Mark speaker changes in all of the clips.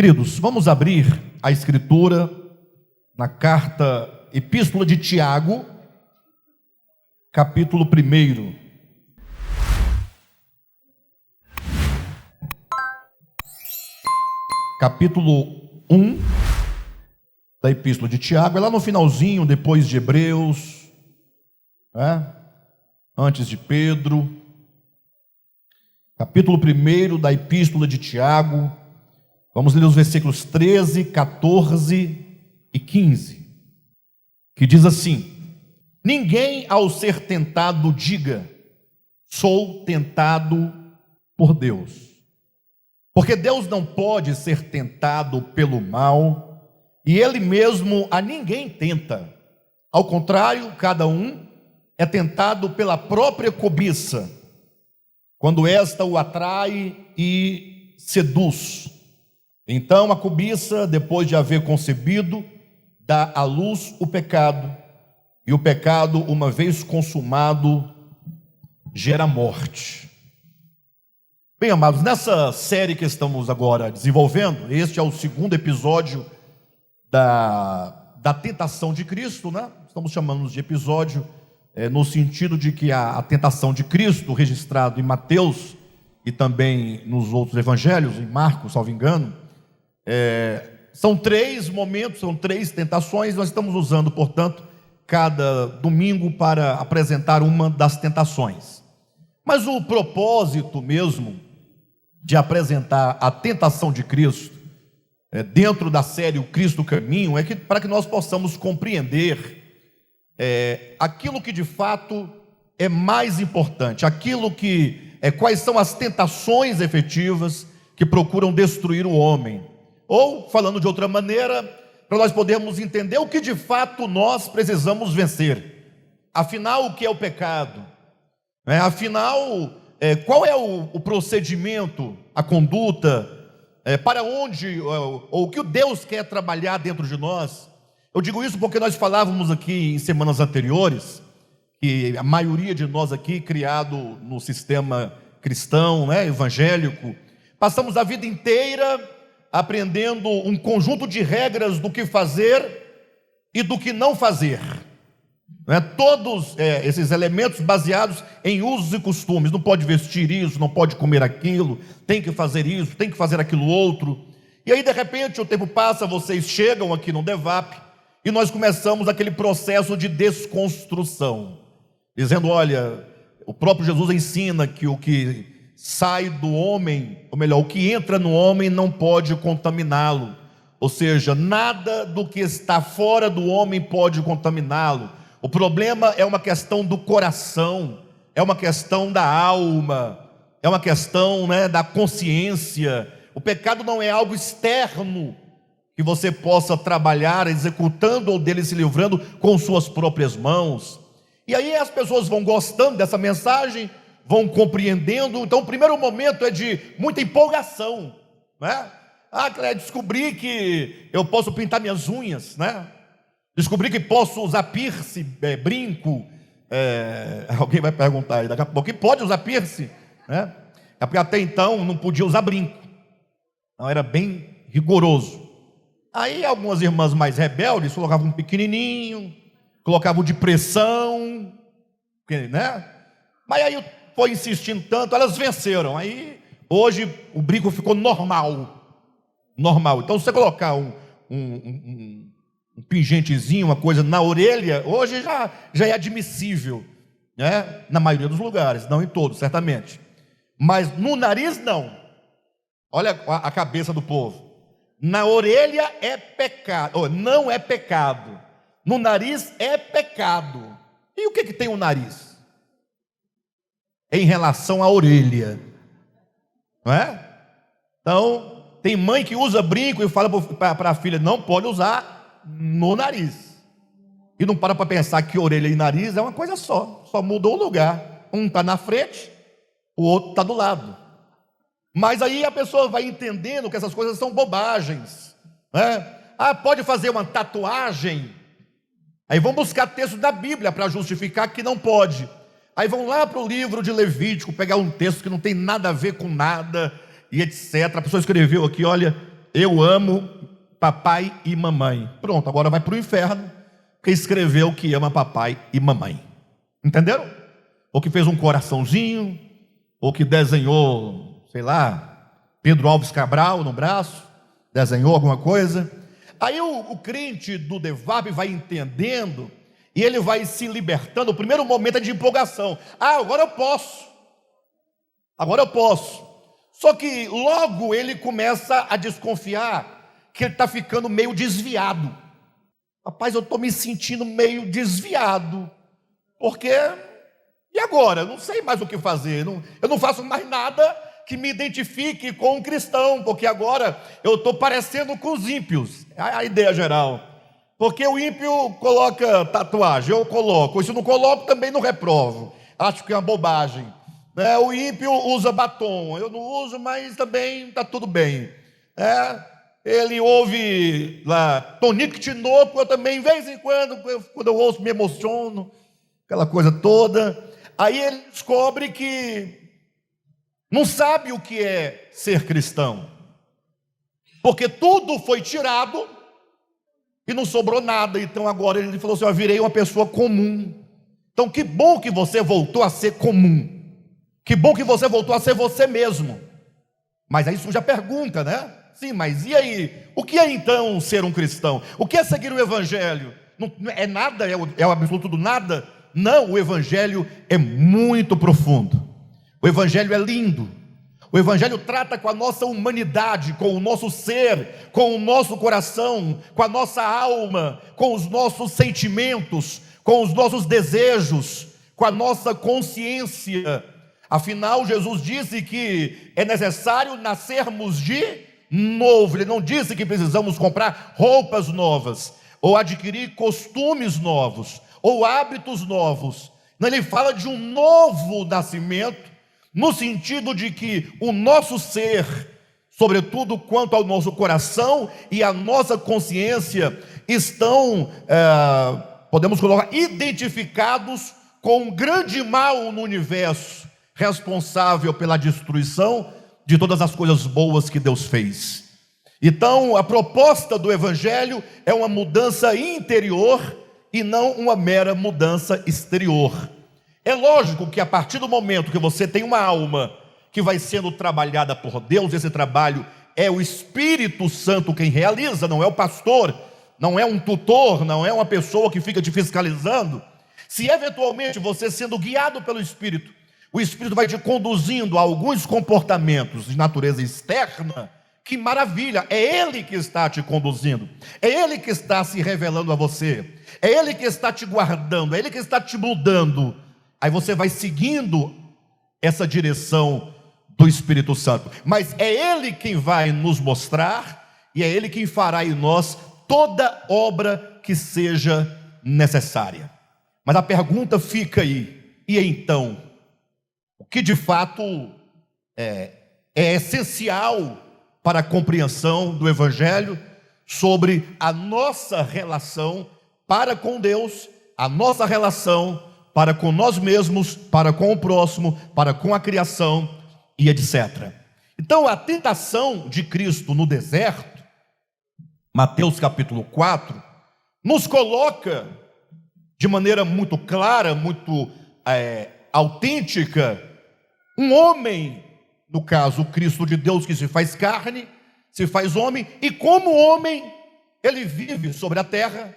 Speaker 1: Queridos, vamos abrir a Escritura na carta Epístola de Tiago, capítulo 1. Capítulo 1 da Epístola de Tiago, é lá no finalzinho, depois de Hebreus, antes de Pedro. Capítulo 1 da Epístola de Tiago. Vamos ler os versículos 13, 14 e 15, que diz assim: ninguém ao ser tentado diga, sou tentado por Deus, porque Deus não pode ser tentado pelo mal, e Ele mesmo a ninguém tenta. Ao contrário, cada um é tentado pela própria cobiça, quando esta o atrai e seduz. Então a cobiça, depois de haver concebido, dá à luz o pecado, e o pecado, uma vez consumado, gera morte. Bem, amados, nessa série que estamos agora desenvolvendo, este é o segundo episódio da tentação de Cristo, Estamos chamando de episódio no sentido de que a tentação de Cristo, registrado em Mateus e também nos outros evangelhos, em Marcos, salvo engano, são 3 momentos, são 3 tentações. Nós estamos usando, portanto, cada domingo para apresentar uma das tentações. Mas o propósito mesmo de apresentar a tentação de Cristo, dentro da série O Cristo Caminho, é que para que nós possamos compreender aquilo que de fato é mais importante, aquilo que quais são as tentações efetivas que procuram destruir o homem. Ou, falando de outra maneira, para nós podermos entender o que de fato nós precisamos vencer. Afinal, o que é o pecado? Afinal, qual é o procedimento, a conduta, para onde, ou o que o Deus quer trabalhar dentro de nós? Eu digo isso porque nós falávamos aqui em semanas anteriores, que a maioria de nós aqui, criado no sistema cristão, evangélico, passamos a vida inteira aprendendo um conjunto de regras do que fazer e do que não fazer. Todos esses elementos baseados em usos e costumes. Não pode vestir isso, não pode comer aquilo, tem que fazer isso, tem que fazer aquilo outro. E aí de repente o tempo passa, vocês chegam aqui no DEVAP e nós começamos aquele processo de desconstrução, dizendo, olha, o próprio Jesus ensina que o que sai do homem, ou melhor, o que entra no homem não pode contaminá-lo. Ou seja, nada do que está fora do homem pode contaminá-lo. O problema é uma questão do coração, é uma questão da alma, é uma questão da consciência. O pecado não é algo externo que você possa trabalhar executando ou dele se livrando com suas próprias mãos. E aí as pessoas vão gostando dessa mensagem, vão compreendendo. Então o primeiro momento é de muita empolgação, descobri que eu posso pintar minhas unhas, descobri que posso usar piercing, brinco. Alguém vai perguntar aí daqui a pouco, que pode usar piercing, É porque até então não podia usar brinco, não, era bem rigoroso. Aí algumas irmãs mais rebeldes colocavam um pequenininho, colocavam de pressão, mas aí foi insistindo tanto, elas venceram. Aí hoje o brinco ficou normal. Então se você colocar um pingentezinho, uma coisa na orelha, hoje já é admissível, na maioria dos lugares, não em todos, certamente, mas no nariz não. Olha a cabeça do povo. Na orelha é pecado, não é pecado. No nariz é pecado. E o que tem o nariz em relação à orelha? Então tem mãe que usa brinco e fala para a filha, não pode usar no nariz, e não para pensar que orelha e nariz é uma coisa só mudou o lugar. Um está na frente, o outro está do lado. Mas aí a pessoa vai entendendo que essas coisas são bobagens, pode fazer uma tatuagem. Aí vão buscar texto da Bíblia para justificar que não pode. Aí vão lá para o livro de Levítico, pegar um texto que não tem nada a ver com nada, e etc. A pessoa escreveu aqui, olha, eu amo papai e mamãe. Pronto, agora vai para o inferno, porque escreveu que ama papai e mamãe. Entenderam? Ou que fez um coraçãozinho, ou que desenhou, sei lá, Pedro Alves Cabral no braço, desenhou alguma coisa. Aí o crente do Devab vai entendendo, e ele vai se libertando. O primeiro momento é de empolgação. Agora eu posso. Agora eu posso. Só que logo ele começa a desconfiar que ele está ficando meio desviado. Rapaz, eu estou me sentindo meio desviado. Porque, e agora? Eu não sei mais o que fazer. Eu não faço mais nada que me identifique com um cristão, porque agora eu estou parecendo com os ímpios. É a ideia geral. Porque o ímpio coloca tatuagem, eu coloco. E se não coloco, também não reprovo. Acho que é uma bobagem. O ímpio usa batom, eu não uso, mas também está tudo bem. Ele ouve lá Tonico Tinoco, eu também, de vez em quando eu ouço, me emociono, aquela coisa toda. Aí ele descobre que não sabe o que é ser cristão, porque tudo foi tirado e não sobrou nada. Então agora ele falou assim: eu virei uma pessoa comum. Então que bom que você voltou a ser comum, que bom que você voltou a ser você mesmo. Mas aí surge a pergunta, né? Sim, mas e aí? O que é então ser um cristão? O que é seguir o evangelho? Não é nada? É o absoluto do nada? Não, o evangelho é muito profundo. O evangelho é lindo. O evangelho trata com a nossa humanidade, com o nosso ser, com o nosso coração, com a nossa alma, com os nossos sentimentos, com os nossos desejos, com a nossa consciência. Afinal, Jesus disse que é necessário nascermos de novo. Ele não disse que precisamos comprar roupas novas, ou adquirir costumes novos, ou hábitos novos. Não, ele fala de um novo nascimento, no sentido de que o nosso ser, sobretudo quanto ao nosso coração e a nossa consciência, estão, podemos colocar, identificados com um grande mal no universo, responsável pela destruição de todas as coisas boas que Deus fez. Então, a proposta do evangelho é uma mudança interior e não uma mera mudança exterior. É lógico que a partir do momento que você tem uma alma que vai sendo trabalhada por Deus, esse trabalho é o Espírito Santo quem realiza, não é o pastor, não é um tutor, não é uma pessoa que fica te fiscalizando. Se eventualmente você sendo guiado pelo Espírito, o Espírito vai te conduzindo a alguns comportamentos de natureza externa, que maravilha, é Ele que está te conduzindo, é Ele que está se revelando a você, é Ele que está te guardando, é Ele que está te mudando. Aí você vai seguindo essa direção do Espírito Santo, mas é Ele quem vai nos mostrar, e é Ele quem fará em nós toda obra que seja necessária. Mas a pergunta fica aí: e então, o que de fato é essencial para a compreensão do Evangelho sobre a nossa relação para com Deus, a nossa relação para com nós mesmos, para com o próximo, para com a criação e etc. Então, a tentação de Cristo no deserto, Mateus capítulo 4, nos coloca de maneira muito clara, muito autêntica, um homem, no caso o Cristo de Deus, que se faz carne, se faz homem, e como homem ele vive sobre a terra,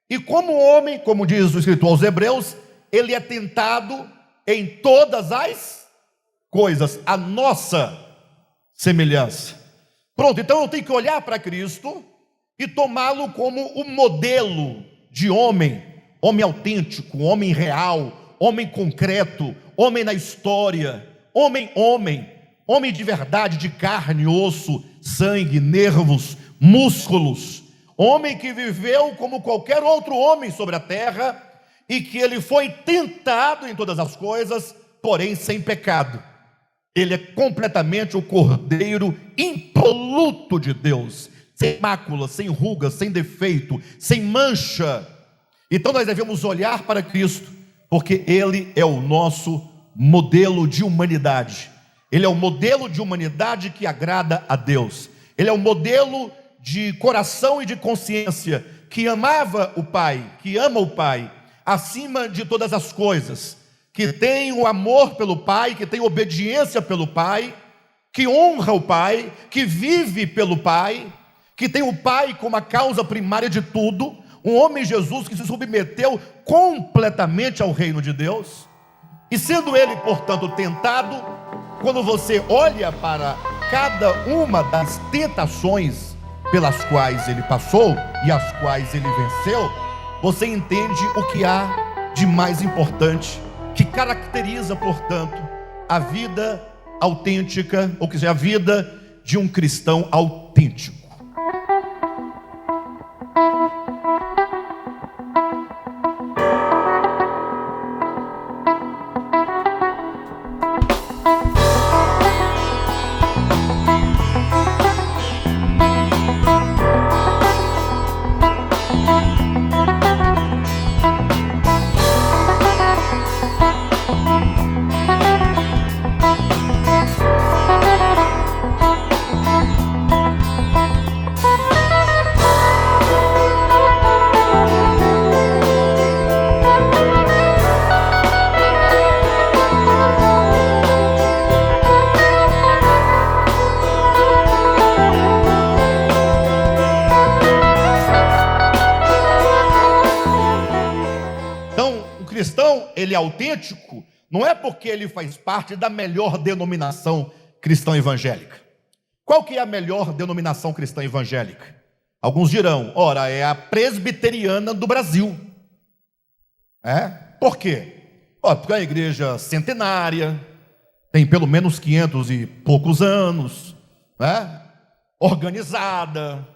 Speaker 1: e como homem, como diz o escritor aos Hebreus, ele é tentado em todas as coisas, a nossa semelhança. Pronto, então eu tenho que olhar para Cristo e tomá-lo como o modelo de homem, homem autêntico, homem real, homem concreto, homem na história, homem de verdade, de carne, osso, sangue, nervos, músculos, homem que viveu como qualquer outro homem sobre a terra, e que ele foi tentado em todas as coisas, porém sem pecado. Ele é completamente o cordeiro impoluto de Deus, sem mácula, sem ruga, sem defeito, sem mancha. Então nós devemos olhar para Cristo, porque Ele é o nosso modelo de humanidade. Ele é o modelo de humanidade que agrada a Deus. Ele é um modelo de coração e de consciência que amava o Pai, que ama o Pai acima de todas as coisas, que tem o amor pelo Pai, que tem obediência pelo Pai, que honra o Pai, que vive pelo Pai, que tem o Pai como a causa primária de tudo. Um homem, Jesus, que se submeteu completamente ao reino de Deus. E sendo ele, portanto, tentado, quando você olha para cada uma das tentações pelas quais ele passou e as quais ele venceu, você entende o que há de mais importante, que caracteriza, portanto, a vida autêntica, ou quer dizer, a vida de um cristão autêntico. Ele é autêntico, não é porque ele faz parte da melhor denominação cristã evangélica. Qual que é a melhor denominação cristã evangélica? Alguns dirão, ora, é a presbiteriana do Brasil. Por quê? Porque é uma igreja centenária, tem pelo menos 500 e poucos anos, organizada,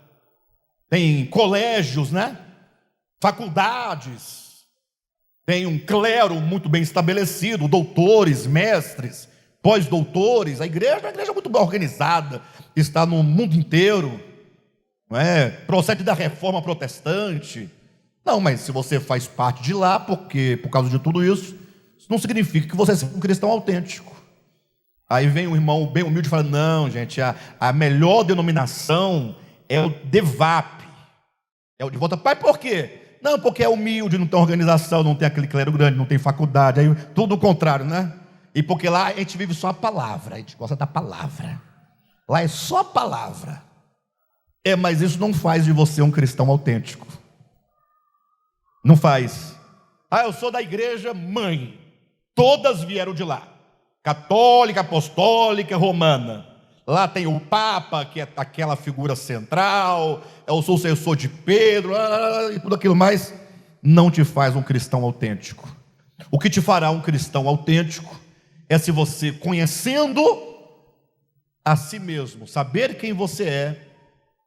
Speaker 1: tem colégios, faculdades, tem um clero muito bem estabelecido, doutores, mestres, pós-doutores. A igreja é uma igreja muito bem organizada, está no mundo inteiro, procede da reforma protestante. Não, mas se você faz parte de lá, porque por causa de tudo isso não significa que você seja um cristão autêntico. Aí vem um irmão bem humilde e fala, não, gente, a melhor denominação é o DEVAP, é o de volta. Pai, por quê? Não, porque é humilde, não tem organização, não tem aquele clero grande, não tem faculdade, aí tudo o contrário, E porque lá a gente vive só a palavra, a gente gosta da palavra. Lá é só a palavra. Mas isso não faz de você um cristão autêntico. Não faz. Eu sou da igreja mãe. Todas vieram de lá. Católica, apostólica, romana. Lá tem o Papa, que é aquela figura central, é o sucessor de Pedro, e tudo aquilo mais. Não te faz um cristão autêntico. O que te fará um cristão autêntico é se você, conhecendo a si mesmo, saber quem você é,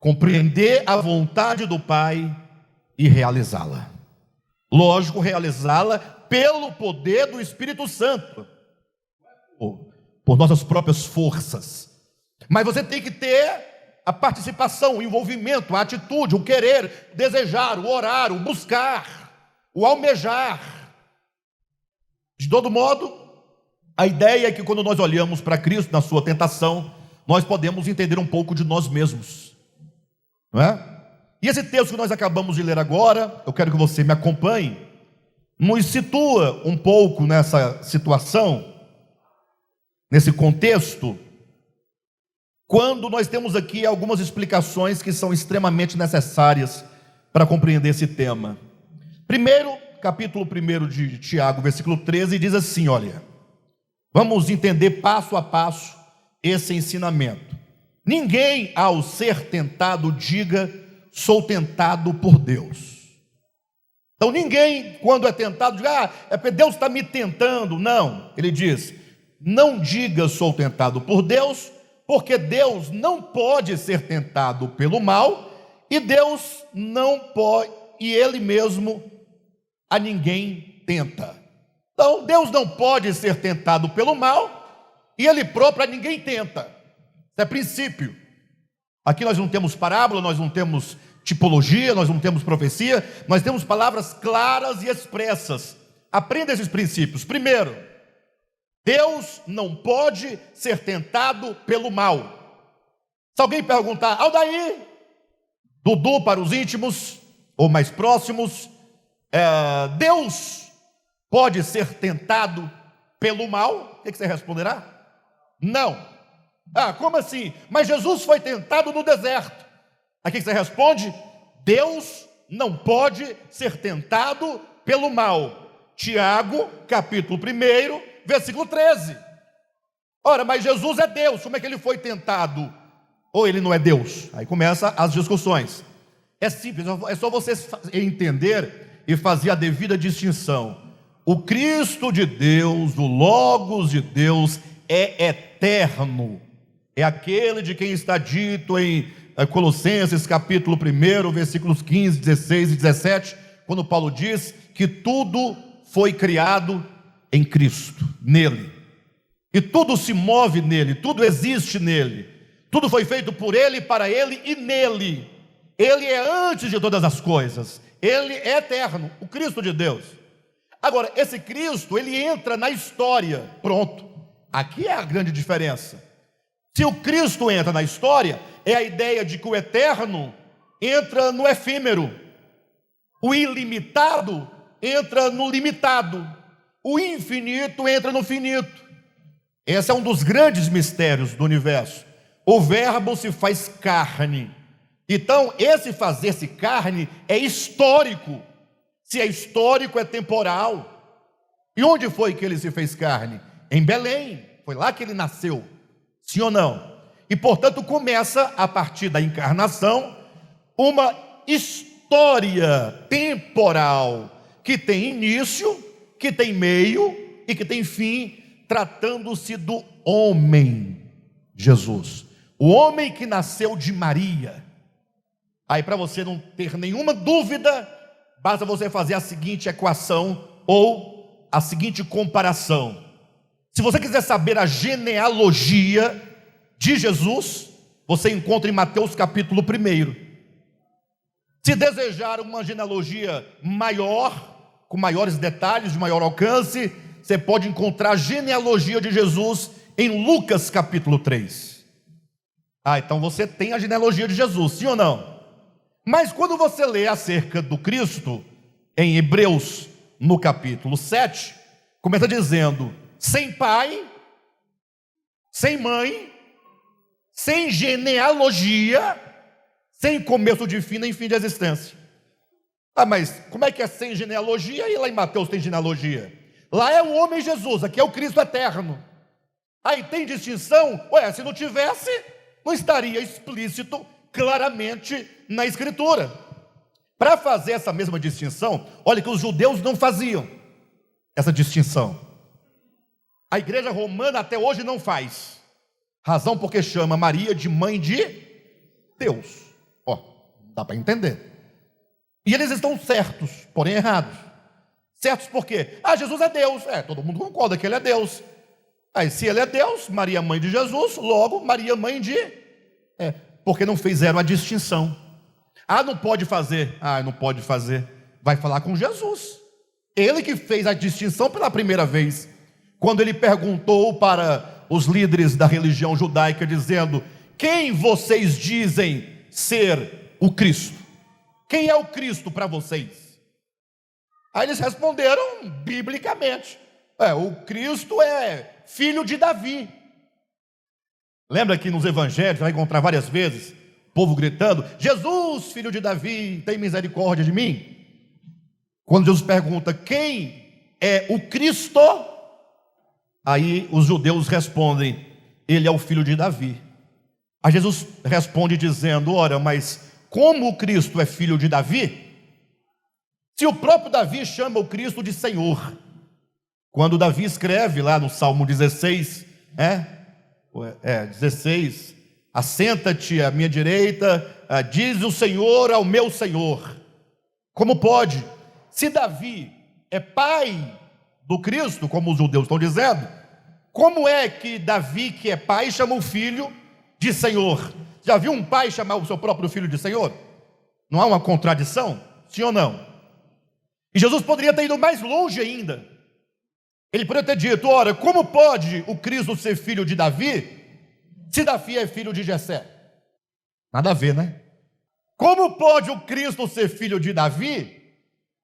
Speaker 1: compreender a vontade do Pai e realizá-la. Lógico, realizá-la pelo poder do Espírito Santo, por nossas próprias forças. Mas você tem que ter a participação, o envolvimento, a atitude, o querer, o desejar, o orar, o buscar, o almejar. De todo modo, a ideia é que quando nós olhamos para Cristo na sua tentação, nós podemos entender um pouco de nós mesmos, E esse texto que nós acabamos de ler agora, eu quero que você me acompanhe, nos situa um pouco nessa situação, nesse contexto, quando nós temos aqui algumas explicações que são extremamente necessárias para compreender esse tema. Primeiro, capítulo 1 de Tiago, versículo 13, diz assim, olha, vamos entender passo a passo esse ensinamento. Ninguém, ao ser tentado, diga, sou tentado por Deus. Então ninguém, quando é tentado, diga, é porque Deus está me tentando. Não, ele diz, não diga, sou tentado por Deus, porque Deus não pode ser tentado pelo mal, e Deus não pode, e Ele mesmo a ninguém tenta. Então Deus não pode ser tentado pelo mal, e Ele próprio a ninguém tenta. Isso é princípio. Aqui nós não temos parábola, nós não temos tipologia, nós não temos profecia, nós temos palavras claras e expressas. Aprenda esses princípios. Primeiro, Deus não pode ser tentado pelo mal. Se alguém perguntar, Aldair, Dudu para os íntimos ou mais próximos, Deus pode ser tentado pelo mal? O que você responderá? Não. Como assim? Mas Jesus foi tentado no deserto. Aí o que você responde? Deus não pode ser tentado pelo mal. Tiago, capítulo 1, versículo 13. Ora, mas Jesus é Deus, como é que ele foi tentado? Ou ele não é Deus? Aí começam as discussões. É simples, é só vocês entender e fazer a devida distinção. O Cristo de Deus, o Logos de Deus, é eterno. É aquele de quem está dito em Colossenses capítulo 1, versículos 15, 16 e 17, quando Paulo diz que tudo foi criado em Cristo, nele. E tudo se move nele, tudo existe nele. Tudo foi feito por ele, para ele e nele. Ele é antes de todas as coisas. Ele é eterno, o Cristo de Deus. Agora, esse Cristo, ele entra na história. Pronto. Aqui é a grande diferença. Se o Cristo entra na história, é a ideia de que o eterno entra no efêmero. O ilimitado entra no limitado. O infinito entra no finito. Esse é um dos grandes mistérios do universo. O verbo se faz carne. Então, esse fazer-se carne é histórico. Se é histórico, é temporal. E onde foi que ele se fez carne? Em Belém. Foi lá que ele nasceu. Sim ou não? E, portanto, começa, a partir da encarnação, uma história temporal que tem início, que tem meio e que tem fim, tratando-se do homem Jesus. O homem que nasceu de Maria. Aí, para você não ter nenhuma dúvida, basta você fazer a seguinte equação ou a seguinte comparação. Se você quiser saber a genealogia de Jesus, você encontra em Mateus capítulo 1. Se desejar uma genealogia maior, com maiores detalhes, de maior alcance, você pode encontrar a genealogia de Jesus em Lucas capítulo 3. Então você tem a genealogia de Jesus, sim ou não? Mas quando você lê acerca do Cristo, em Hebreus, no capítulo 7, começa dizendo: sem pai, sem mãe, sem genealogia, sem começo de fim, nem fim de existência. Mas como é que é sem genealogia? E lá em Mateus tem genealogia. Lá é o homem Jesus, aqui é o Cristo eterno. Aí tem distinção? Se não tivesse, não estaria explícito claramente na Escritura. Para fazer essa mesma distinção, olha que os judeus não faziam essa distinção. A igreja romana até hoje não faz. Razão porque chama Maria de mãe de Deus. Dá para entender. E eles estão certos, porém errados. Certos por quê? Jesus é Deus. Todo mundo concorda que ele é Deus. Se ele é Deus, Maria mãe de Jesus, logo Maria mãe de... porque não fizeram a distinção. Não pode fazer. Não pode fazer. Vai falar com Jesus. Ele que fez a distinção pela primeira vez. Quando ele perguntou para os líderes da religião judaica, dizendo: quem vocês dizem ser o Cristo? Quem é o Cristo para vocês? Aí eles responderam biblicamente: o Cristo é filho de Davi. Lembra que nos evangelhos você vai encontrar várias vezes o povo gritando: Jesus, filho de Davi, tem misericórdia de mim. Quando Jesus pergunta quem é o Cristo, aí os judeus respondem: ele é o filho de Davi. Aí Jesus responde dizendo: ora, mas como o Cristo é filho de Davi? Se o próprio Davi chama o Cristo de Senhor. Quando Davi escreve lá no Salmo 16, 16, assenta-te à minha direita, diz o Senhor ao meu Senhor. Como pode? Se Davi é pai do Cristo, como os judeus estão dizendo, como é que Davi, que é pai, chama o filho de Senhor? Já viu um pai chamar o seu próprio filho de Senhor? Não há uma contradição? Sim ou não? E Jesus poderia ter ido mais longe ainda. Ele poderia ter dito: ora, como pode o Cristo ser filho de Davi, se Davi é filho de Jessé? Nada a ver, né? Como pode o Cristo ser filho de Davi,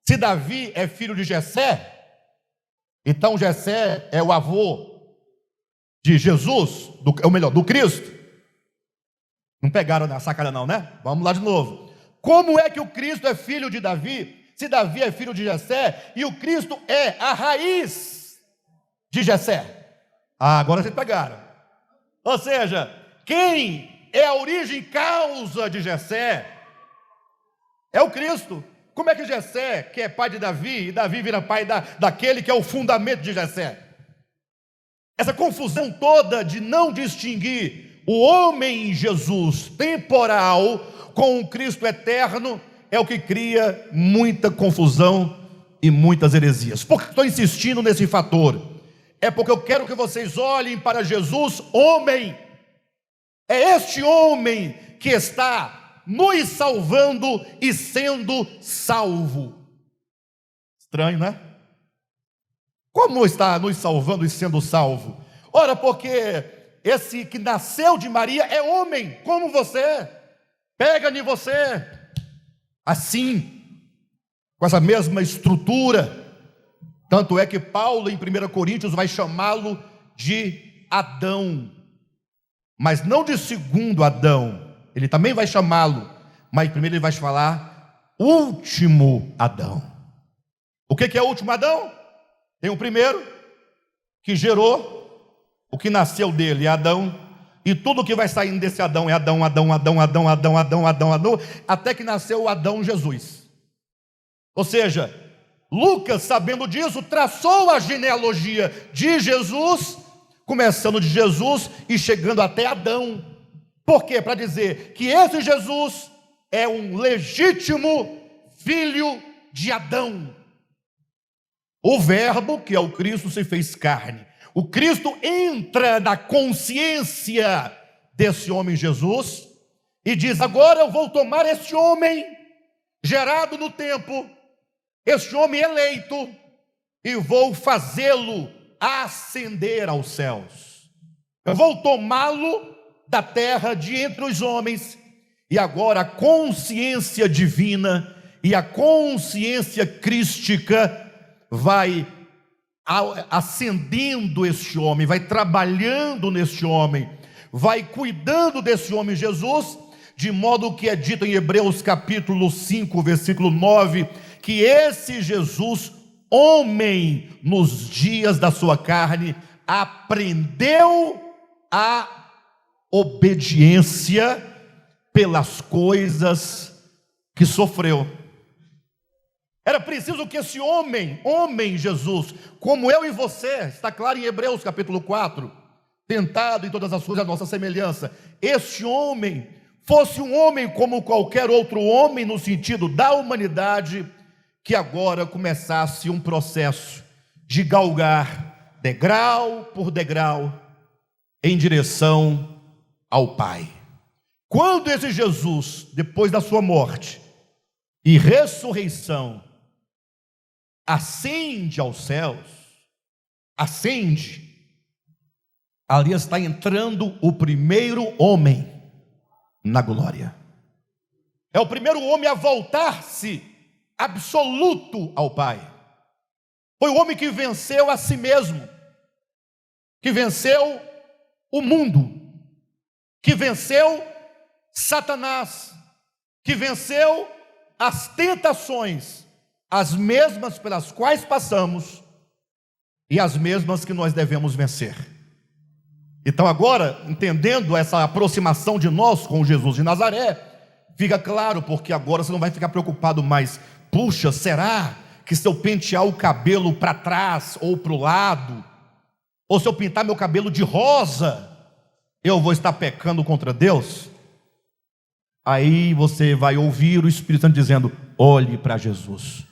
Speaker 1: se Davi é filho de Jessé? Então Jessé é o avô de Jesus, ou melhor, do Cristo. Não pegaram na sacada não, né? Vamos lá de novo. Como é que o Cristo é filho de Davi, se Davi é filho de Jessé, e o Cristo é a raiz de Jessé? Agora vocês pegaram. Ou seja, quem é a origem causa de Jessé é o Cristo. Como é que Jessé, que é pai de Davi, e Davi vira pai daquele que é o fundamento de Jessé? Essa confusão toda de não distinguir o homem Jesus temporal com o Cristo eterno é o que cria muita confusão e muitas heresias. Por que estou insistindo nesse fator? É porque eu quero que vocês olhem para Jesus, homem. É este homem que está nos salvando e sendo salvo. Estranho, né? Como está nos salvando e sendo salvo? Ora, porque esse que nasceu de Maria é homem, como você. Pega em você, assim, com essa mesma estrutura. Tanto é que Paulo, em 1 Coríntios, vai chamá-lo de Adão, mas não de segundo Adão. Ele também vai chamá-lo, mas primeiro ele vai falar último Adão. O que é o último Adão? Tem o primeiro, que gerou o que nasceu dele, é Adão, e tudo que vai saindo desse Adão é Adão, até que nasceu o Adão Jesus. Ou seja, Lucas, sabendo disso, traçou a genealogia de Jesus, começando de Jesus e chegando até Adão. Por quê? Para dizer que esse Jesus é um legítimo filho de Adão. O verbo, que é o Cristo, se fez carne. O Cristo entra na consciência desse homem Jesus e diz: agora eu vou tomar este homem gerado no tempo, este homem eleito, e vou fazê-lo ascender aos céus. Eu vou tomá-lo da terra de entre os homens, e agora a consciência divina e a consciência crística vai acendendo este homem, vai trabalhando neste homem, vai cuidando desse homem Jesus, de modo que é dito em Hebreus capítulo 5, versículo 9, que esse Jesus, homem, nos dias da sua carne, aprendeu a obediência pelas coisas que sofreu. Era preciso que esse homem Jesus, como eu e você, está claro em Hebreus capítulo 4, tentado em todas as coisas a nossa semelhança, esse homem fosse um homem como qualquer outro homem, no sentido da humanidade, que agora começasse um processo de galgar degrau por degrau em direção ao Pai. Quando esse Jesus, depois da sua morte e ressurreição, ascende aos céus, ali está entrando o primeiro homem na glória. É o primeiro homem a voltar-se absoluto ao Pai. Foi o homem que venceu a si mesmo, que venceu o mundo, que venceu Satanás, que venceu as tentações, as mesmas pelas quais passamos e as mesmas que nós devemos vencer. Então agora, entendendo essa aproximação de nós com Jesus de Nazaré, fica claro, porque agora você não vai ficar preocupado mais: puxa, será que se eu pentear o cabelo para trás ou para o lado, ou se eu pintar meu cabelo de rosa, eu vou estar pecando contra Deus? Aí você vai ouvir o Espírito Santo dizendo: olhe para Jesus.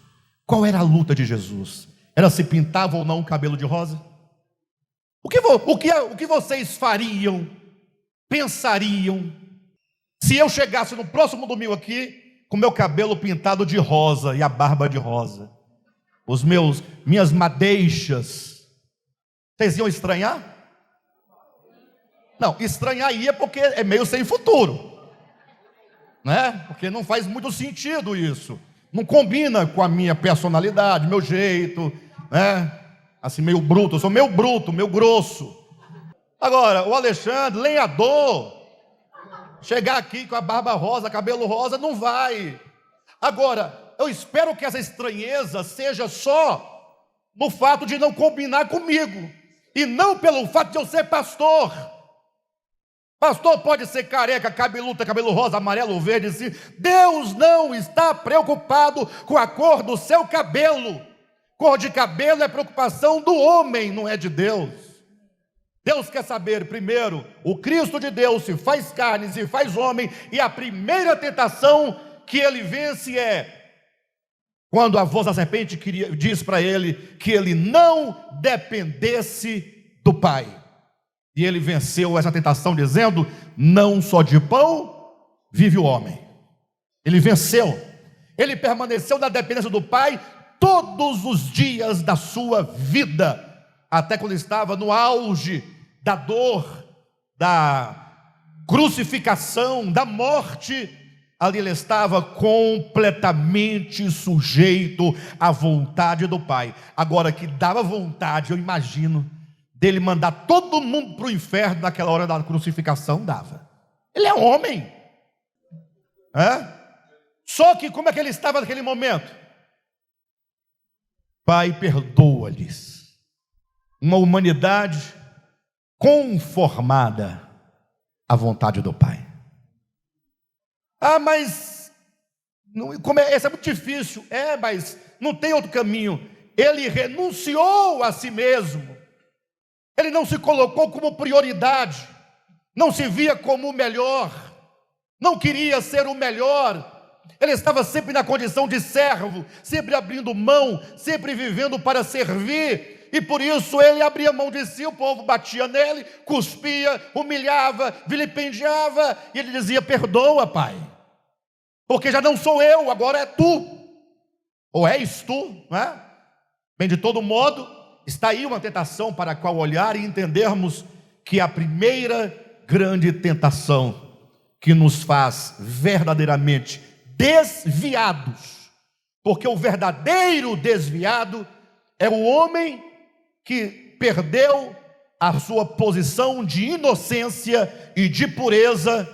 Speaker 1: Qual era a luta de Jesus? Era se pintava ou não o cabelo de rosa? O que vocês fariam, pensariam, se eu chegasse no próximo domingo aqui com meu cabelo pintado de rosa e a barba de rosa, minhas madeixas, vocês iam estranhar? Não, estranhar ia porque é meio sem futuro. né? Porque não faz muito sentido isso. Não combina com a minha personalidade, meu jeito, né? Assim, meio bruto. Eu sou meio bruto, meio grosso. Agora, o Alexandre, lenhador, chegar aqui com a barba rosa, cabelo rosa, não vai. Agora, eu espero que essa estranheza seja só no fato de não combinar comigo, e não pelo fato de eu ser pastor. Pastor pode ser careca, cabeludo, cabelo rosa, amarelo, verde, assim. Deus não está preocupado com a cor do seu cabelo. Cor de cabelo é preocupação do homem, não é de Deus. Deus quer saber, primeiro, o Cristo de Deus se faz carne, se faz homem, e a primeira tentação que ele vence é quando a voz da serpente diz para ele que ele não dependesse do Pai. E ele venceu essa tentação dizendo: não só de pão vive o homem. Ele venceu. Ele permaneceu na dependência do Pai todos os dias da sua vida, até quando estava no auge da dor, da crucificação, da morte. Ali ele estava completamente sujeito à vontade do Pai. Agora, que dava vontade, eu imagino, dele mandar todo mundo para o inferno naquela hora da crucificação, dava. Ele é homem. Só que como é que ele estava naquele momento? Pai, perdoa-lhes. Uma humanidade conformada à vontade do Pai. Mas esse é muito difícil. Mas não tem outro caminho. Ele renunciou a si mesmo. Ele não se colocou como prioridade, não se via como o melhor, não queria ser o melhor. Ele estava sempre na condição de servo, sempre abrindo mão, sempre vivendo para servir, e por isso ele abria mão de si. O povo batia nele, cuspia, humilhava, vilipendiava, e ele dizia: perdoa, Pai, porque já não sou eu, agora é tu, ou és tu, não é? Bem, de todo modo, está aí uma tentação para a qual olhar e entendermos que a primeira grande tentação que nos faz verdadeiramente desviados, porque o verdadeiro desviado é o homem que perdeu a sua posição de inocência e de pureza,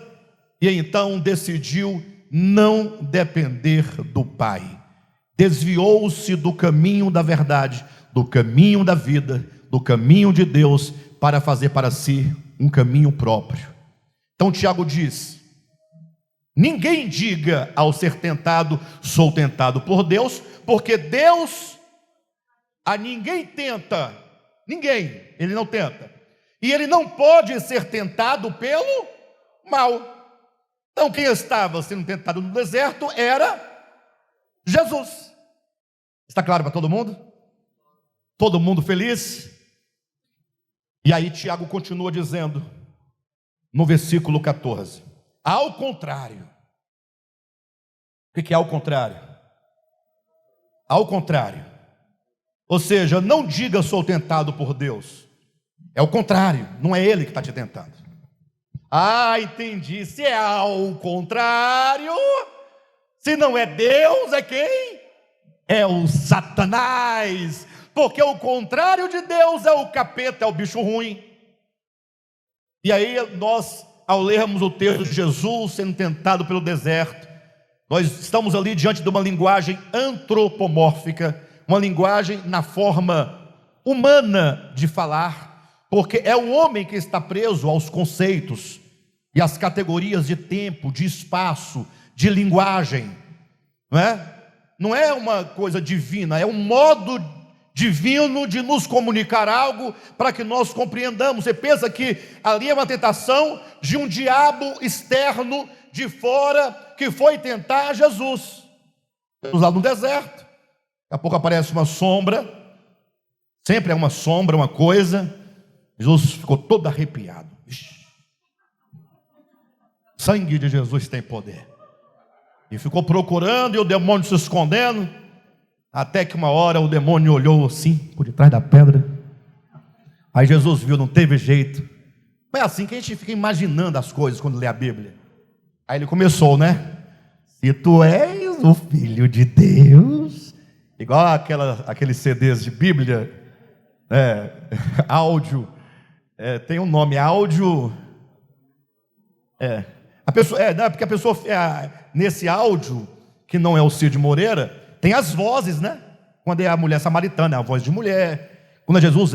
Speaker 1: e então decidiu não depender do Pai, desviou-se do caminho da verdade, do caminho da vida, do caminho de Deus, para fazer para si um caminho próprio. Então Tiago diz: ninguém diga ao ser tentado, sou tentado por Deus, porque Deus a ninguém tenta, ninguém, ele não tenta, e ele não pode ser tentado pelo mal. Então quem estava sendo tentado no deserto era Jesus. Está claro para todo mundo? Todo mundo feliz? E aí Tiago continua dizendo, no versículo 14: ao contrário. O que é ao contrário? Ao contrário. Ou seja, não diga sou tentado por Deus. É o contrário, não é Ele que está te tentando. Entendi. Se é ao contrário, se não é Deus, é quem? É o Satanás. Porque o contrário de Deus é o capeta, é o bicho ruim. E aí nós, ao lermos o texto de Jesus sendo tentado pelo deserto, nós estamos ali diante de uma linguagem antropomórfica, uma linguagem na forma humana de falar, porque é o homem que está preso aos conceitos e às categorias de tempo, de espaço, de linguagem, não é? Não é uma coisa divina, é um modo divino de nos comunicar algo para que nós compreendamos. Você pensa que ali é uma tentação de um diabo externo de fora que foi tentar Jesus. Lá no deserto, daqui a pouco aparece uma sombra, sempre é uma sombra, uma coisa. Jesus ficou todo arrepiado. Sangue de Jesus tem poder. E ficou procurando, e o demônio se escondendo, até que uma hora o demônio olhou assim, por detrás da pedra. Aí Jesus viu, não teve jeito. É assim que a gente fica imaginando as coisas quando lê a Bíblia. Aí ele começou, né? Se tu és o Filho de Deus, igual aqueles CDs de Bíblia, áudio, tem um nome, áudio, a pessoa, não, porque a pessoa, nesse áudio, que não é o Cid Moreira, tem as vozes, né? Quando é a mulher samaritana, é a voz de mulher. Quando é Jesus,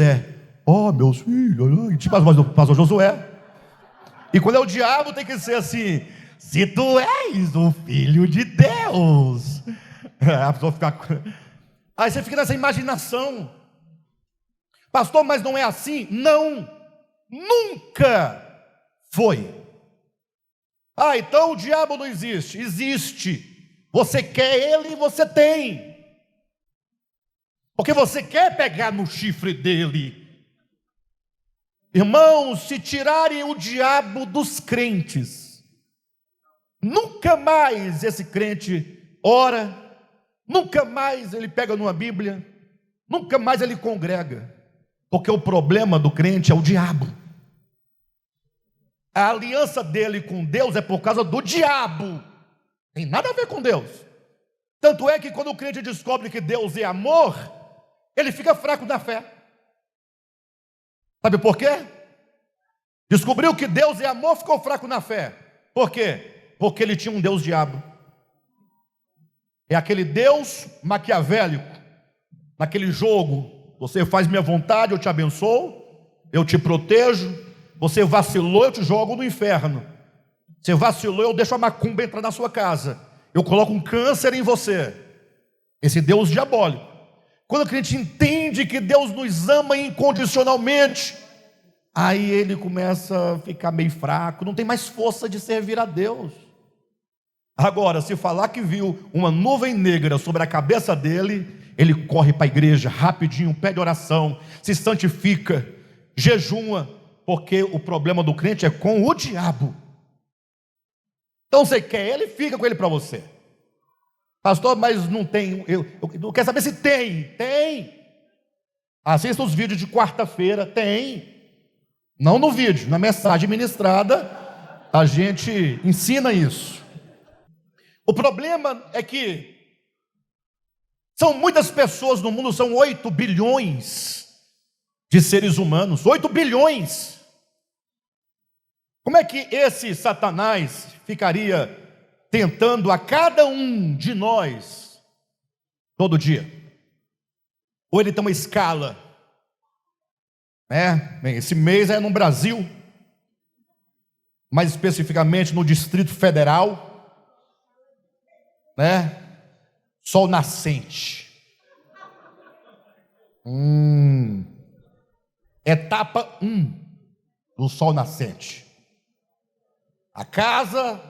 Speaker 1: meus filhos, tipo as vozes do pastor Josué. E quando é o diabo, tem que ser assim: se tu és o Filho de Deus. A pessoa fica... Aí você fica nessa imaginação. Pastor, mas não é assim? Não, nunca foi. Então o diabo não existe. Existe. Você quer ele e você tem. Porque você quer pegar no chifre dele. Irmãos, se tirarem o diabo dos crentes, nunca mais esse crente ora, nunca mais ele pega numa Bíblia, nunca mais ele congrega. Porque o problema do crente é o diabo. A aliança dele com Deus é por causa do diabo. Tem nada a ver com Deus. Tanto é que quando o crente descobre que Deus é amor, ele fica fraco na fé. Sabe por quê? Descobriu que Deus é amor, ficou fraco na fé. Por quê? Porque ele tinha um Deus diabo. É aquele Deus maquiavélico. Naquele jogo, você faz minha vontade, eu te abençoo, eu te protejo. Você vacilou, eu te jogo no inferno. Você vacilou, eu deixo a macumba entrar na sua casa. Eu coloco um câncer em você. Esse Deus diabólico. Quando o crente entende que Deus nos ama incondicionalmente, aí ele começa a ficar meio fraco, não tem mais força de servir a Deus. Agora, se falar que viu uma nuvem negra sobre a cabeça dele, ele corre para a igreja rapidinho, pede oração, se santifica, jejuma, porque o problema do crente é com o diabo. Então você quer ele, fica com ele para você. Pastor, mas não tem, eu quero saber se tem. Assista os vídeos de quarta-feira, tem. Não no vídeo, na mensagem ministrada, a gente ensina isso. O problema é que são muitas pessoas no mundo, são 8 bilhões de seres humanos, 8 bilhões. Como é que esse Satanás ficaria tentando a cada um de nós todo dia? Ou ele tem uma escala, Bem, esse mês é no Brasil, mais especificamente no Distrito Federal, Sol nascente. Etapa 1 do sol nascente. A casa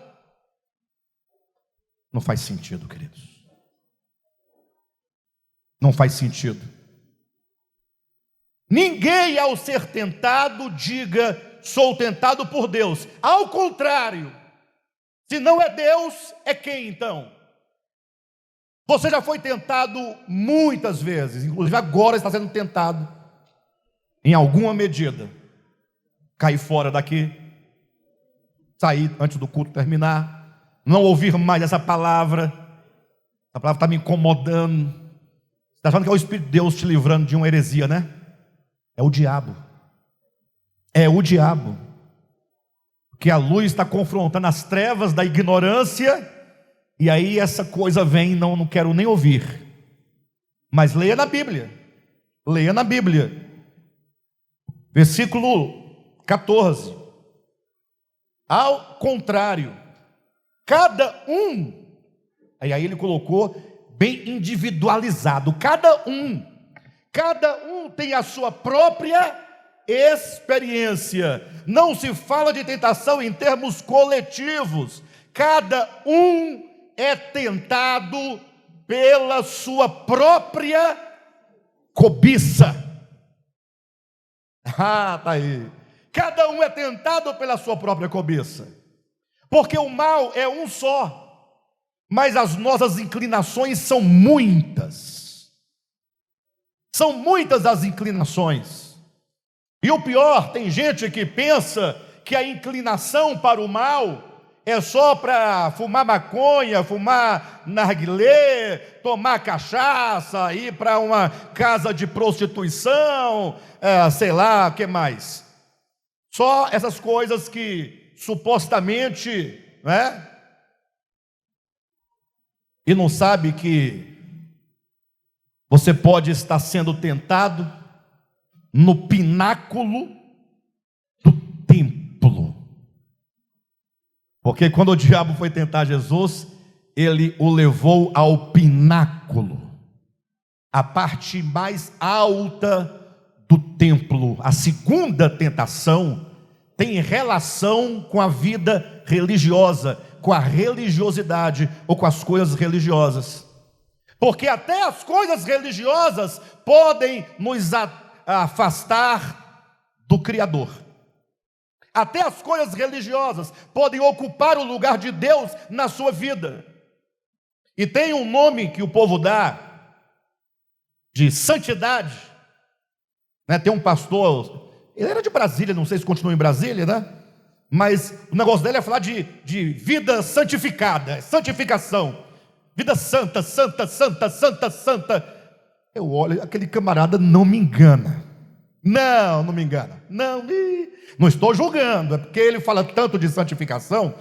Speaker 1: não faz sentido, queridos. Não faz sentido. Ninguém, ao ser tentado, diga: sou tentado por Deus. Ao contrário, se não é Deus, é quem então? Você já foi tentado muitas vezes, inclusive agora está sendo tentado, em alguma medida. Cair fora daqui, sair antes do culto terminar, não ouvir mais essa palavra está me incomodando. Você está achando que é o Espírito de Deus te livrando de uma heresia, né? É o diabo. É o diabo. Porque a luz está confrontando as trevas da ignorância, e aí essa coisa vem, não quero nem ouvir. Mas leia na Bíblia. Leia na Bíblia. Versículo 14. Ao contrário, cada um, aí ele colocou bem individualizado, cada um tem a sua própria experiência. Não se fala de tentação em termos coletivos. Cada um é tentado pela sua própria cobiça. Tá aí. Cada um é tentado pela sua própria cobiça. Porque o mal é um só, mas as nossas inclinações são muitas. São muitas as inclinações. E o pior, tem gente que pensa que a inclinação para o mal é só para fumar maconha, fumar narguilé, tomar cachaça, ir para uma casa de prostituição, sei lá, o que mais? Só essas coisas que supostamente, né? E não sabe que você pode estar sendo tentado no pináculo do templo. Porque quando o diabo foi tentar Jesus, ele o levou ao pináculo, a parte mais alta do templo. A segunda tentação tem relação com a vida religiosa, com a religiosidade ou com as coisas religiosas. Porque até as coisas religiosas podem nos afastar do Criador. Até as coisas religiosas podem ocupar o lugar de Deus na sua vida. E tem um nome que o povo dá de santidade, né? Tem um pastor, ele era de Brasília, não sei se continua em Brasília, né? Mas o negócio dele é falar de vida santificada, santificação, vida santa, santa, santa, santa, santa. Eu olho, aquele camarada não me engana. Não me engana. Não estou julgando, é porque ele fala tanto de santificação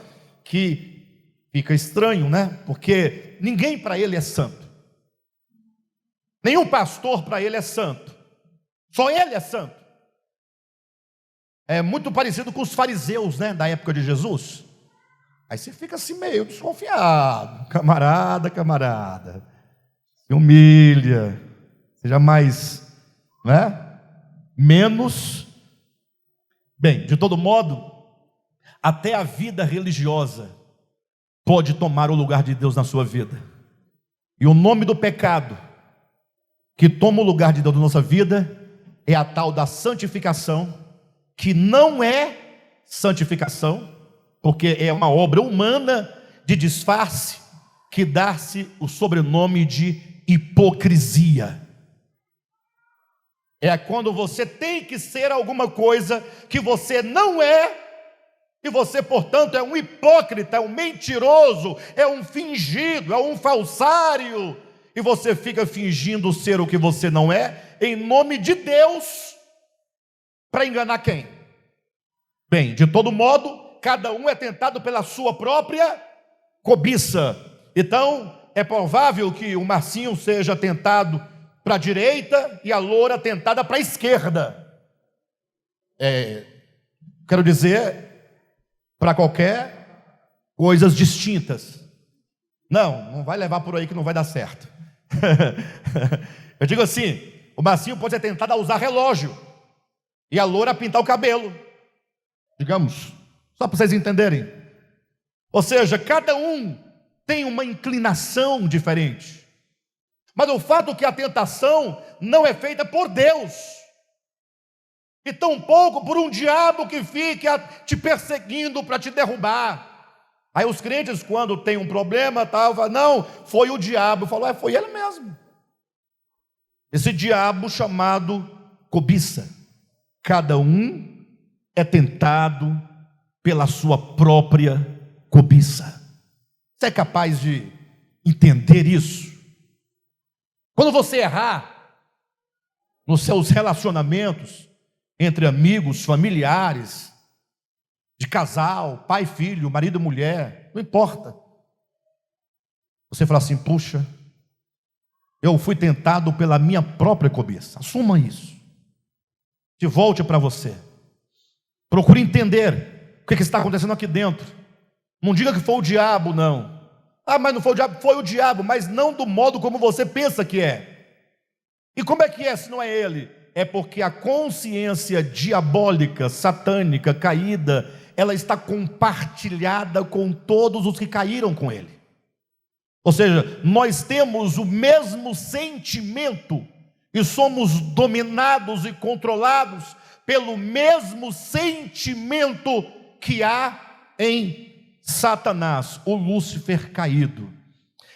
Speaker 1: que fica estranho, né? Porque ninguém para ele é santo. Nenhum pastor para ele é santo. Só ele é santo. É muito parecido com os fariseus, né, da época de Jesus. Aí você fica assim meio desconfiado. Camarada. Se humilha. Seja mais, né? Menos. Bem, de todo modo, até a vida religiosa pode tomar o lugar de Deus na sua vida. E o nome do pecado que toma o lugar de Deus na nossa vida é a tal da santificação, que não é santificação, porque é uma obra humana de disfarce que dá-se o sobrenome de hipocrisia. É quando você tem que ser alguma coisa que você não é, e você, portanto, é um hipócrita, é um mentiroso, é um fingido, é um falsário, e você fica fingindo ser o que você não é, em nome de Deus, para enganar quem? Bem, de todo modo, cada um é tentado pela sua própria cobiça. Então, é provável que o Marcinho seja tentado para a direita e a loura tentada para a esquerda. Quero dizer, para qualquer coisas distintas. Não vai levar por aí que não vai dar certo. Eu digo assim, o Marcinho pode ser tentado a usar relógio e a loura a pintar o cabelo. Digamos, só para vocês entenderem. Ou seja, cada um tem uma inclinação diferente. Mas o fato é que a tentação não é feita por Deus, e tampouco por um diabo que fica te perseguindo para te derrubar. Aí os crentes, quando tem um problema, falam, não, foi o diabo. Falou, foi ele mesmo. Esse diabo chamado cobiça. Cada um é tentado pela sua própria cobiça. Você é capaz de entender isso? Quando você errar nos seus relacionamentos entre amigos, familiares, de casal, pai e filho, marido e mulher, não importa. Você fala assim, puxa, eu fui tentado pela minha própria cobiça. Assuma isso. Se volte para você. Procure entender o que está acontecendo aqui dentro. Não diga que foi o diabo, não. Mas não foi o diabo. Foi o diabo, mas não do modo como você pensa que é. E como é que é se não é ele? É porque a consciência diabólica, satânica, caída, ela está compartilhada com todos os que caíram com ele. Ou seja, nós temos o mesmo sentimento e somos dominados e controlados pelo mesmo sentimento que há em Satanás, o Lúcifer caído.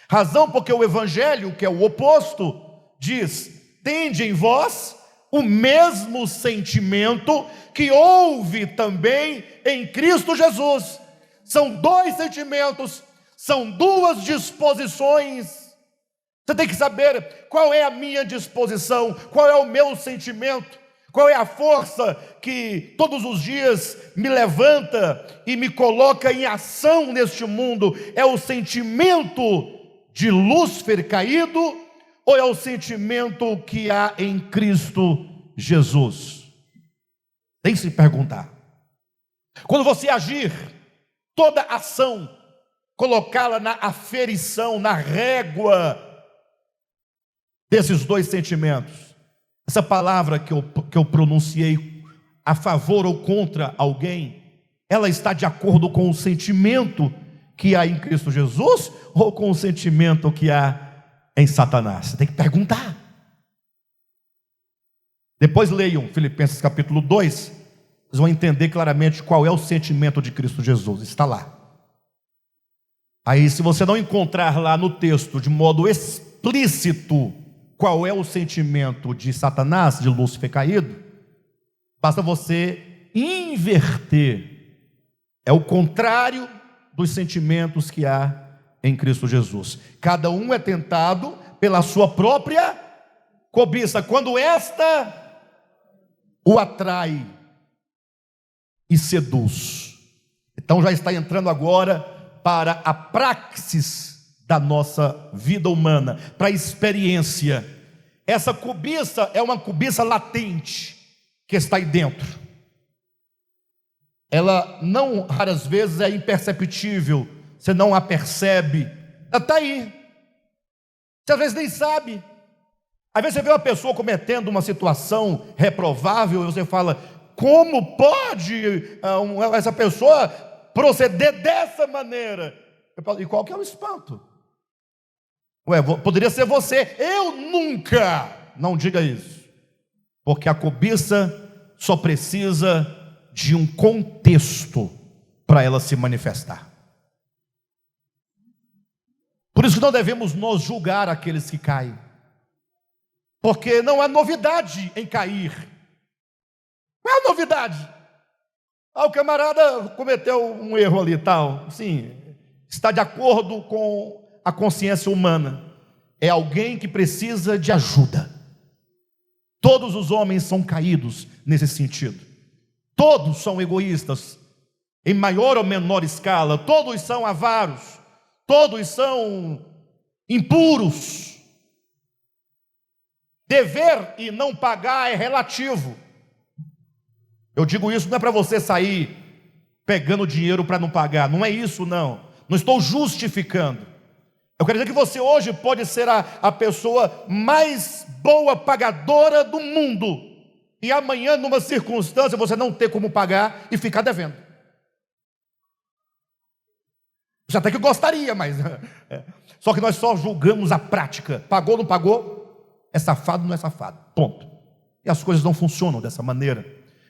Speaker 1: Razão porque o Evangelho, que é o oposto, diz, tende em vós o mesmo sentimento que houve também em Cristo Jesus. São dois sentimentos, são duas disposições. Você tem que saber qual é a minha disposição, qual é o meu sentimento, qual é a força que todos os dias me levanta e me coloca em ação neste mundo. É o sentimento de Lúcifer caído ou é o sentimento que há em Cristo Jesus? Tem que se perguntar. Quando você agir, toda ação, colocá-la na aferição, na régua desses dois sentimentos. Essa palavra que eu pronunciei a favor ou contra alguém, ela está de acordo com o sentimento que há em Cristo Jesus ou com o sentimento que há em Satanás? Você tem que perguntar. Depois leiam Filipenses capítulo 2, vocês vão entender claramente qual é o sentimento de Cristo Jesus, está lá. Aí, se você não encontrar lá no texto de modo explícito qual é o sentimento de Satanás, de Lúcifer caído, basta você inverter. É o contrário dos sentimentos que há em Cristo Jesus. Cada um é tentado pela sua própria cobiça, quando esta o atrai e seduz. Então já está entrando agora para a praxis da nossa vida humana, para a experiência. Essa cobiça é uma cobiça latente que está aí dentro. Ela não, raras vezes, é imperceptível, você não a percebe, ela está aí, você às vezes nem sabe. Às vezes você vê uma pessoa cometendo uma situação reprovável e você fala: como pode essa pessoa proceder dessa maneira? Eu falo: e qual que é o espanto? Poderia ser você. Eu nunca. Não diga isso, porque a cobiça só precisa de um contexto para ela se manifestar. Por isso que não devemos nós julgar aqueles que caem, porque não há novidade em cair. Qual é a novidade? O camarada cometeu um erro ali e tal. Sim, está de acordo com a consciência humana. É alguém que precisa de ajuda. Todos os homens são caídos nesse sentido. Todos são egoístas, em maior ou menor escala. Todos são avaros. Todos são impuros. Dever e não pagar é relativo. Eu digo isso não é para você sair pegando dinheiro para não pagar. Não é isso, não. Não estou justificando. Eu quero dizer que você hoje pode ser a pessoa mais boa pagadora do mundo, e amanhã, numa circunstância, você não ter como pagar e ficar devendo. Você até que gostaria, mas só que nós só julgamos a prática. Pagou, não pagou? É safado, não é safado. Ponto. E as coisas não funcionam dessa maneira.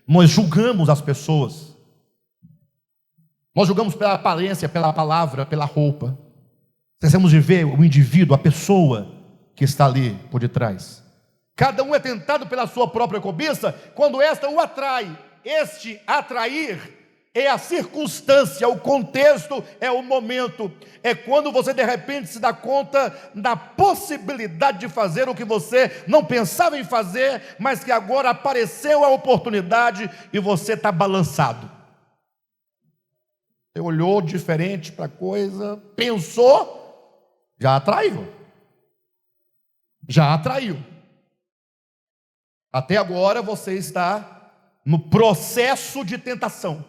Speaker 1: Nós julgamos as pessoas. Nós julgamos pela aparência, pela palavra, pela roupa. Esquecemos de ver o indivíduo, a pessoa que está ali por detrás. Cada um é tentado pela sua própria cobiça, quando esta o atrai. Este atrair é a circunstância, o contexto, é o momento. É quando você de repente se dá conta da possibilidade de fazer o que você não pensava em fazer, mas que agora apareceu a oportunidade e você está balançado. Você olhou diferente para a coisa, pensou, já atraiu. Já atraiu. Até agora você está no processo de tentação.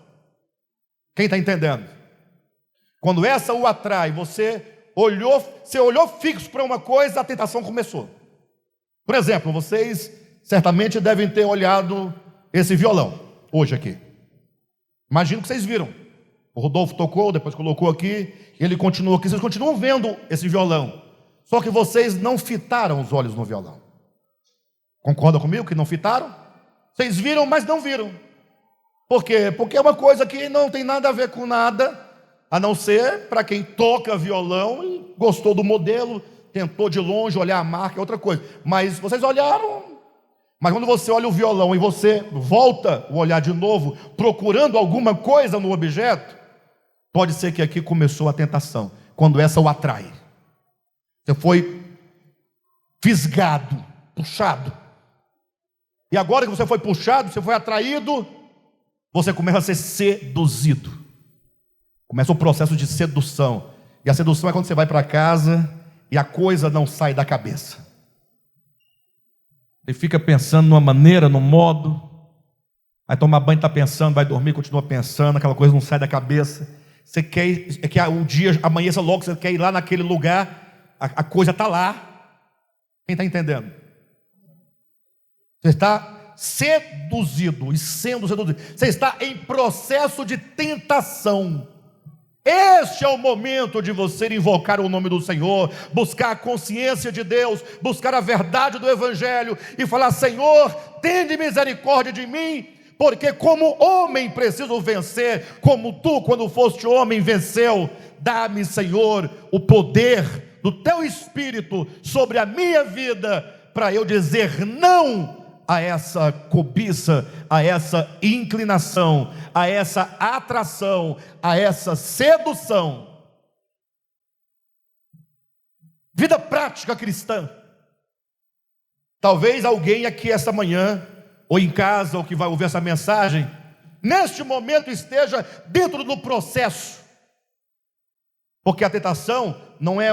Speaker 1: Quem está entendendo? Quando essa o atrai, você olhou fixo para uma coisa, a tentação começou. Por exemplo, vocês certamente devem ter olhado esse violão hoje aqui. Imagino que vocês viram. O Rodolfo tocou, depois colocou aqui, e ele continuou aqui. Vocês continuam vendo esse violão, só que vocês não fitaram os olhos no violão. Concorda comigo que não fitaram? Vocês viram, mas não viram. Por quê? Porque é uma coisa que não tem nada a ver com nada, a não ser para quem toca violão e gostou do modelo, tentou de longe olhar a marca, é outra coisa. Mas vocês olharam, mas quando você olha o violão e você volta o olhar de novo, procurando alguma coisa no objeto, Pode ser que aqui começou a tentação, quando essa o atrai. Você foi fisgado, puxado. E agora que você foi puxado, você foi atraído, você começa a ser seduzido. Começa o processo de sedução. E a sedução é quando você vai para casa e a coisa não sai da cabeça. Você fica pensando numa maneira, num modo. Vai tomar banho, está pensando, vai dormir, continua pensando, aquela coisa não sai da cabeça. Você quer que o dia amanheça logo, você quer ir lá naquele lugar, a coisa está lá. Quem está entendendo? Você está seduzido e sendo seduzido. Você está em processo de tentação. Este é o momento de você invocar o nome do Senhor, buscar a consciência de Deus, buscar a verdade do Evangelho e falar: Senhor, tende misericórdia de mim, porque como homem preciso vencer, como tu, quando foste homem, venceu. Dá-me, Senhor, o poder do teu Espírito sobre a minha vida, para eu dizer não a essa cobiça, a essa inclinação, a essa atração, a essa sedução. Vida prática cristã. Talvez alguém aqui esta manhã, ou em casa, ou que vai ouvir essa mensagem, neste momento esteja dentro do processo. Porque a tentação não é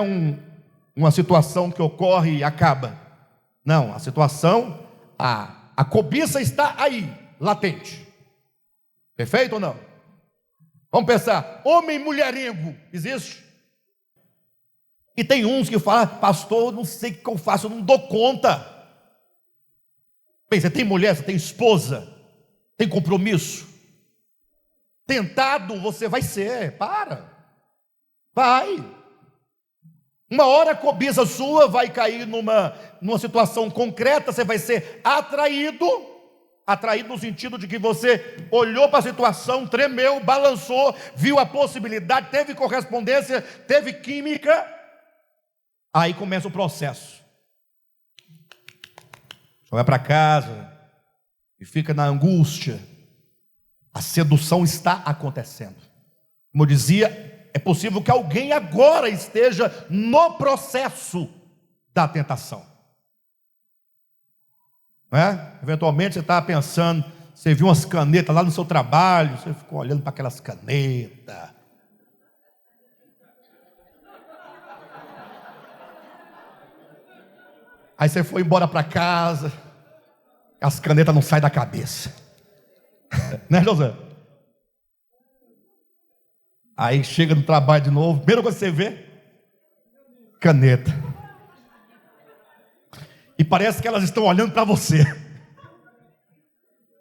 Speaker 1: uma situação que ocorre e acaba. Não, a situação, a cobiça está aí, latente. Perfeito ou não? Vamos pensar, homem mulherengo, existe? E tem uns que falam: pastor, não sei o que eu faço, eu não dou conta. Bem, você tem mulher, você tem esposa, tem compromisso. Tentado você vai ser, vai. Uma hora a cobiça sua vai cair numa situação concreta, você vai ser atraído no sentido de que você olhou para a situação, tremeu, balançou, viu a possibilidade, teve correspondência, teve química, aí começa o processo. Você vai para casa e fica na angústia. A sedução está acontecendo. Como eu dizia, é possível que alguém agora esteja no processo da tentação. Não é? Eventualmente você está pensando, você viu umas canetas lá no seu trabalho, você ficou olhando para aquelas canetas. Aí você foi embora para casa, as canetas não saem da cabeça. Né, José? Aí chega no trabalho de novo, primeiro que você vê, caneta. E parece que elas estão olhando para você.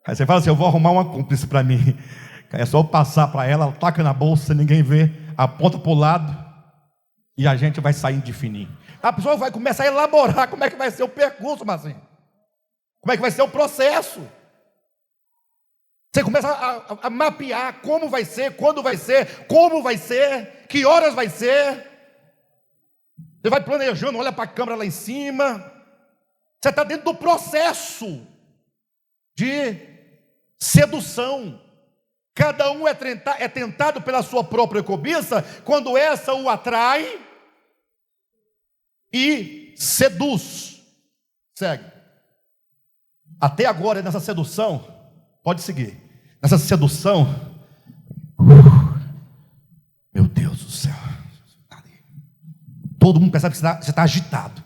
Speaker 1: Aí você fala assim: eu vou arrumar uma cúmplice para mim. É só eu passar para ela taca na bolsa, ninguém vê, aponta para o lado e a gente vai saindo de fininho. A pessoa vai começar a elaborar como é que vai ser o percurso, Marcinho. Como é que vai ser o processo. Você começa a mapear como vai ser, quando vai ser, como vai ser, que horas vai ser. Você vai planejando, olha para a câmera lá em cima. Você está dentro do processo de sedução. Cada um é tentado pela sua própria cobiça, quando essa o atrai e seduz. Segue. Até agora, nessa sedução, pode seguir. Nessa sedução, meu Deus do céu, todo mundo percebe que você está agitado.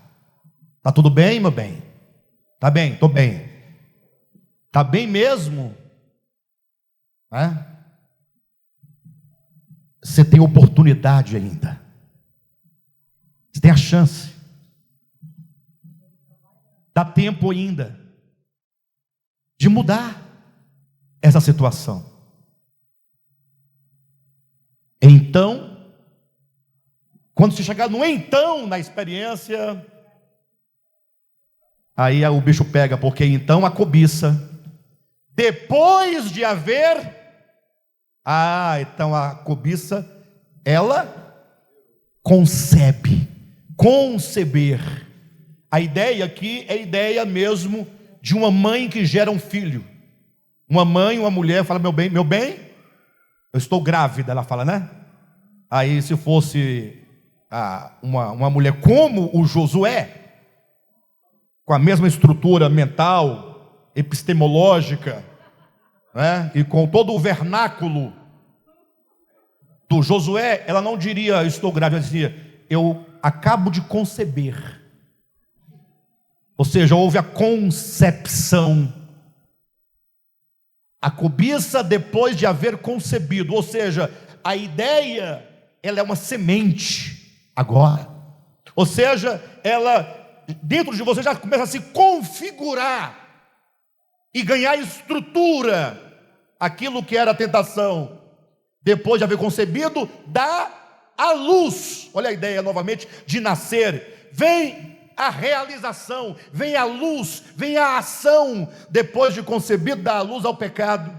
Speaker 1: Está tudo bem, meu bem? Está bem, estou bem. Está bem mesmo? Né? Você tem oportunidade ainda. Você tem a chance. Dá tempo ainda de mudar essa situação. Então, quando você chegar no então na experiência, aí o bicho pega, porque então a cobiça, depois de haver, então a cobiça, ela conceber. A ideia aqui é a ideia mesmo de uma mãe que gera um filho. Uma mãe, uma mulher fala: meu bem, eu estou grávida, ela fala, né? Aí, se fosse uma mulher como o Josué, com a mesma estrutura mental, epistemológica, né, e com todo o vernáculo do Josué, ela não diria estou grávida, ela dizia eu acabo de conceber. Ou seja, houve a concepção, a cobiça depois de haver concebido. Ou seja, a ideia, ela é uma semente agora. Ou seja, ela dentro de você já começa a se configurar e ganhar estrutura. Aquilo que era a tentação, depois de haver concebido, dá a luz. Olha a ideia novamente de nascer. Vem a realização, vem a luz, vem a ação. Depois de concebido, dá a luz ao pecado.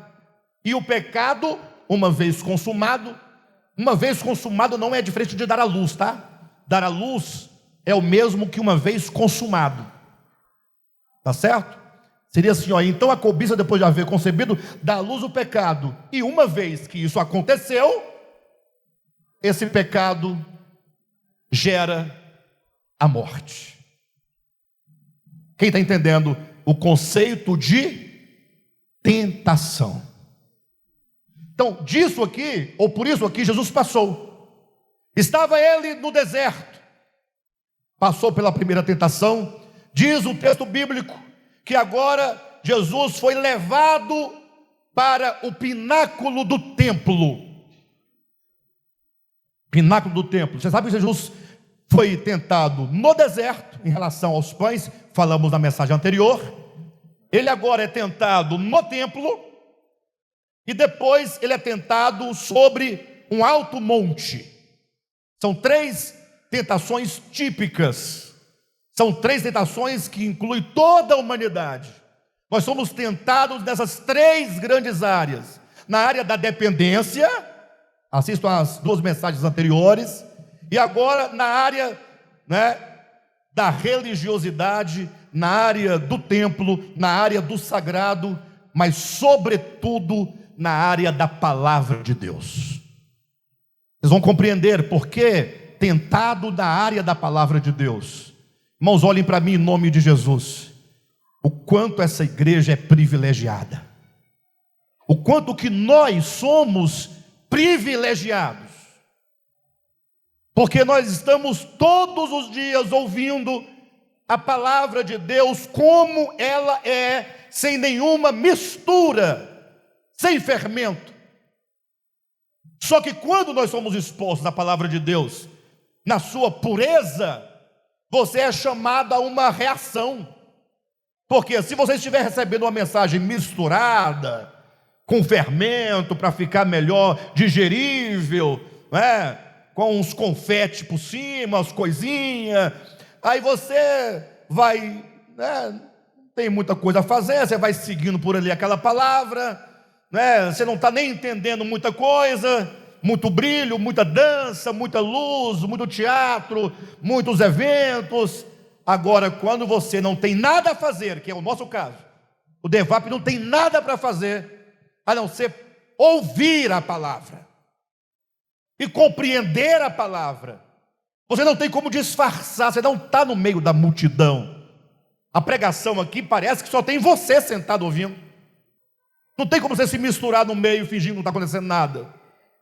Speaker 1: E o pecado, uma vez consumado não é diferente de dar a luz, tá? Dar a luz é o mesmo que uma vez consumado. Tá certo? Seria assim, ó, então a cobiça, depois de haver concebido, dá à luz o pecado. E uma vez que isso aconteceu, esse pecado gera a morte. Quem está entendendo o conceito de tentação? Então, disso aqui, ou por isso aqui, Jesus passou. Estava ele no deserto, passou pela primeira tentação. Diz o texto bíblico que agora Jesus foi levado para o pináculo do templo. Pináculo do templo. Você sabe que Jesus foi tentado no deserto em relação aos pães, falamos na mensagem anterior. Ele agora é tentado no templo e depois ele é tentado sobre um alto monte. São 3 tentações típicas. São 3 tentações que incluem toda a humanidade. Nós somos tentados nessas 3 grandes áreas. Na área da dependência, assistam as 2 mensagens anteriores. E agora na área, né, da religiosidade, na área do templo, na área do sagrado, mas sobretudo na área da palavra de Deus. Vocês vão compreender por que tentado na área da palavra de Deus. Irmãos, olhem para mim em nome de Jesus. O quanto essa igreja é privilegiada. O quanto que nós somos privilegiados. Porque nós estamos todos os dias ouvindo a palavra de Deus como ela é, sem nenhuma mistura, sem fermento. Só que quando nós somos expostos à palavra de Deus, na sua pureza, você é chamado a uma reação. Porque se você estiver recebendo uma mensagem misturada, com fermento para ficar melhor digerível, né? Com uns confetes por cima, as coisinhas, aí você vai, né? Não tem muita coisa a fazer, você vai seguindo por ali aquela palavra, né? Você não está nem entendendo muita coisa, muito brilho, muita dança, muita luz, muito teatro, muitos eventos. Agora, quando você não tem nada a fazer, que é o nosso caso, o Devap não tem nada para fazer, a não ser ouvir a palavra e compreender a palavra. Você não tem como disfarçar, você não está no meio da multidão. A pregação aqui parece que só tem você sentado ouvindo. Não tem como você se misturar no meio, fingindo que não está acontecendo nada.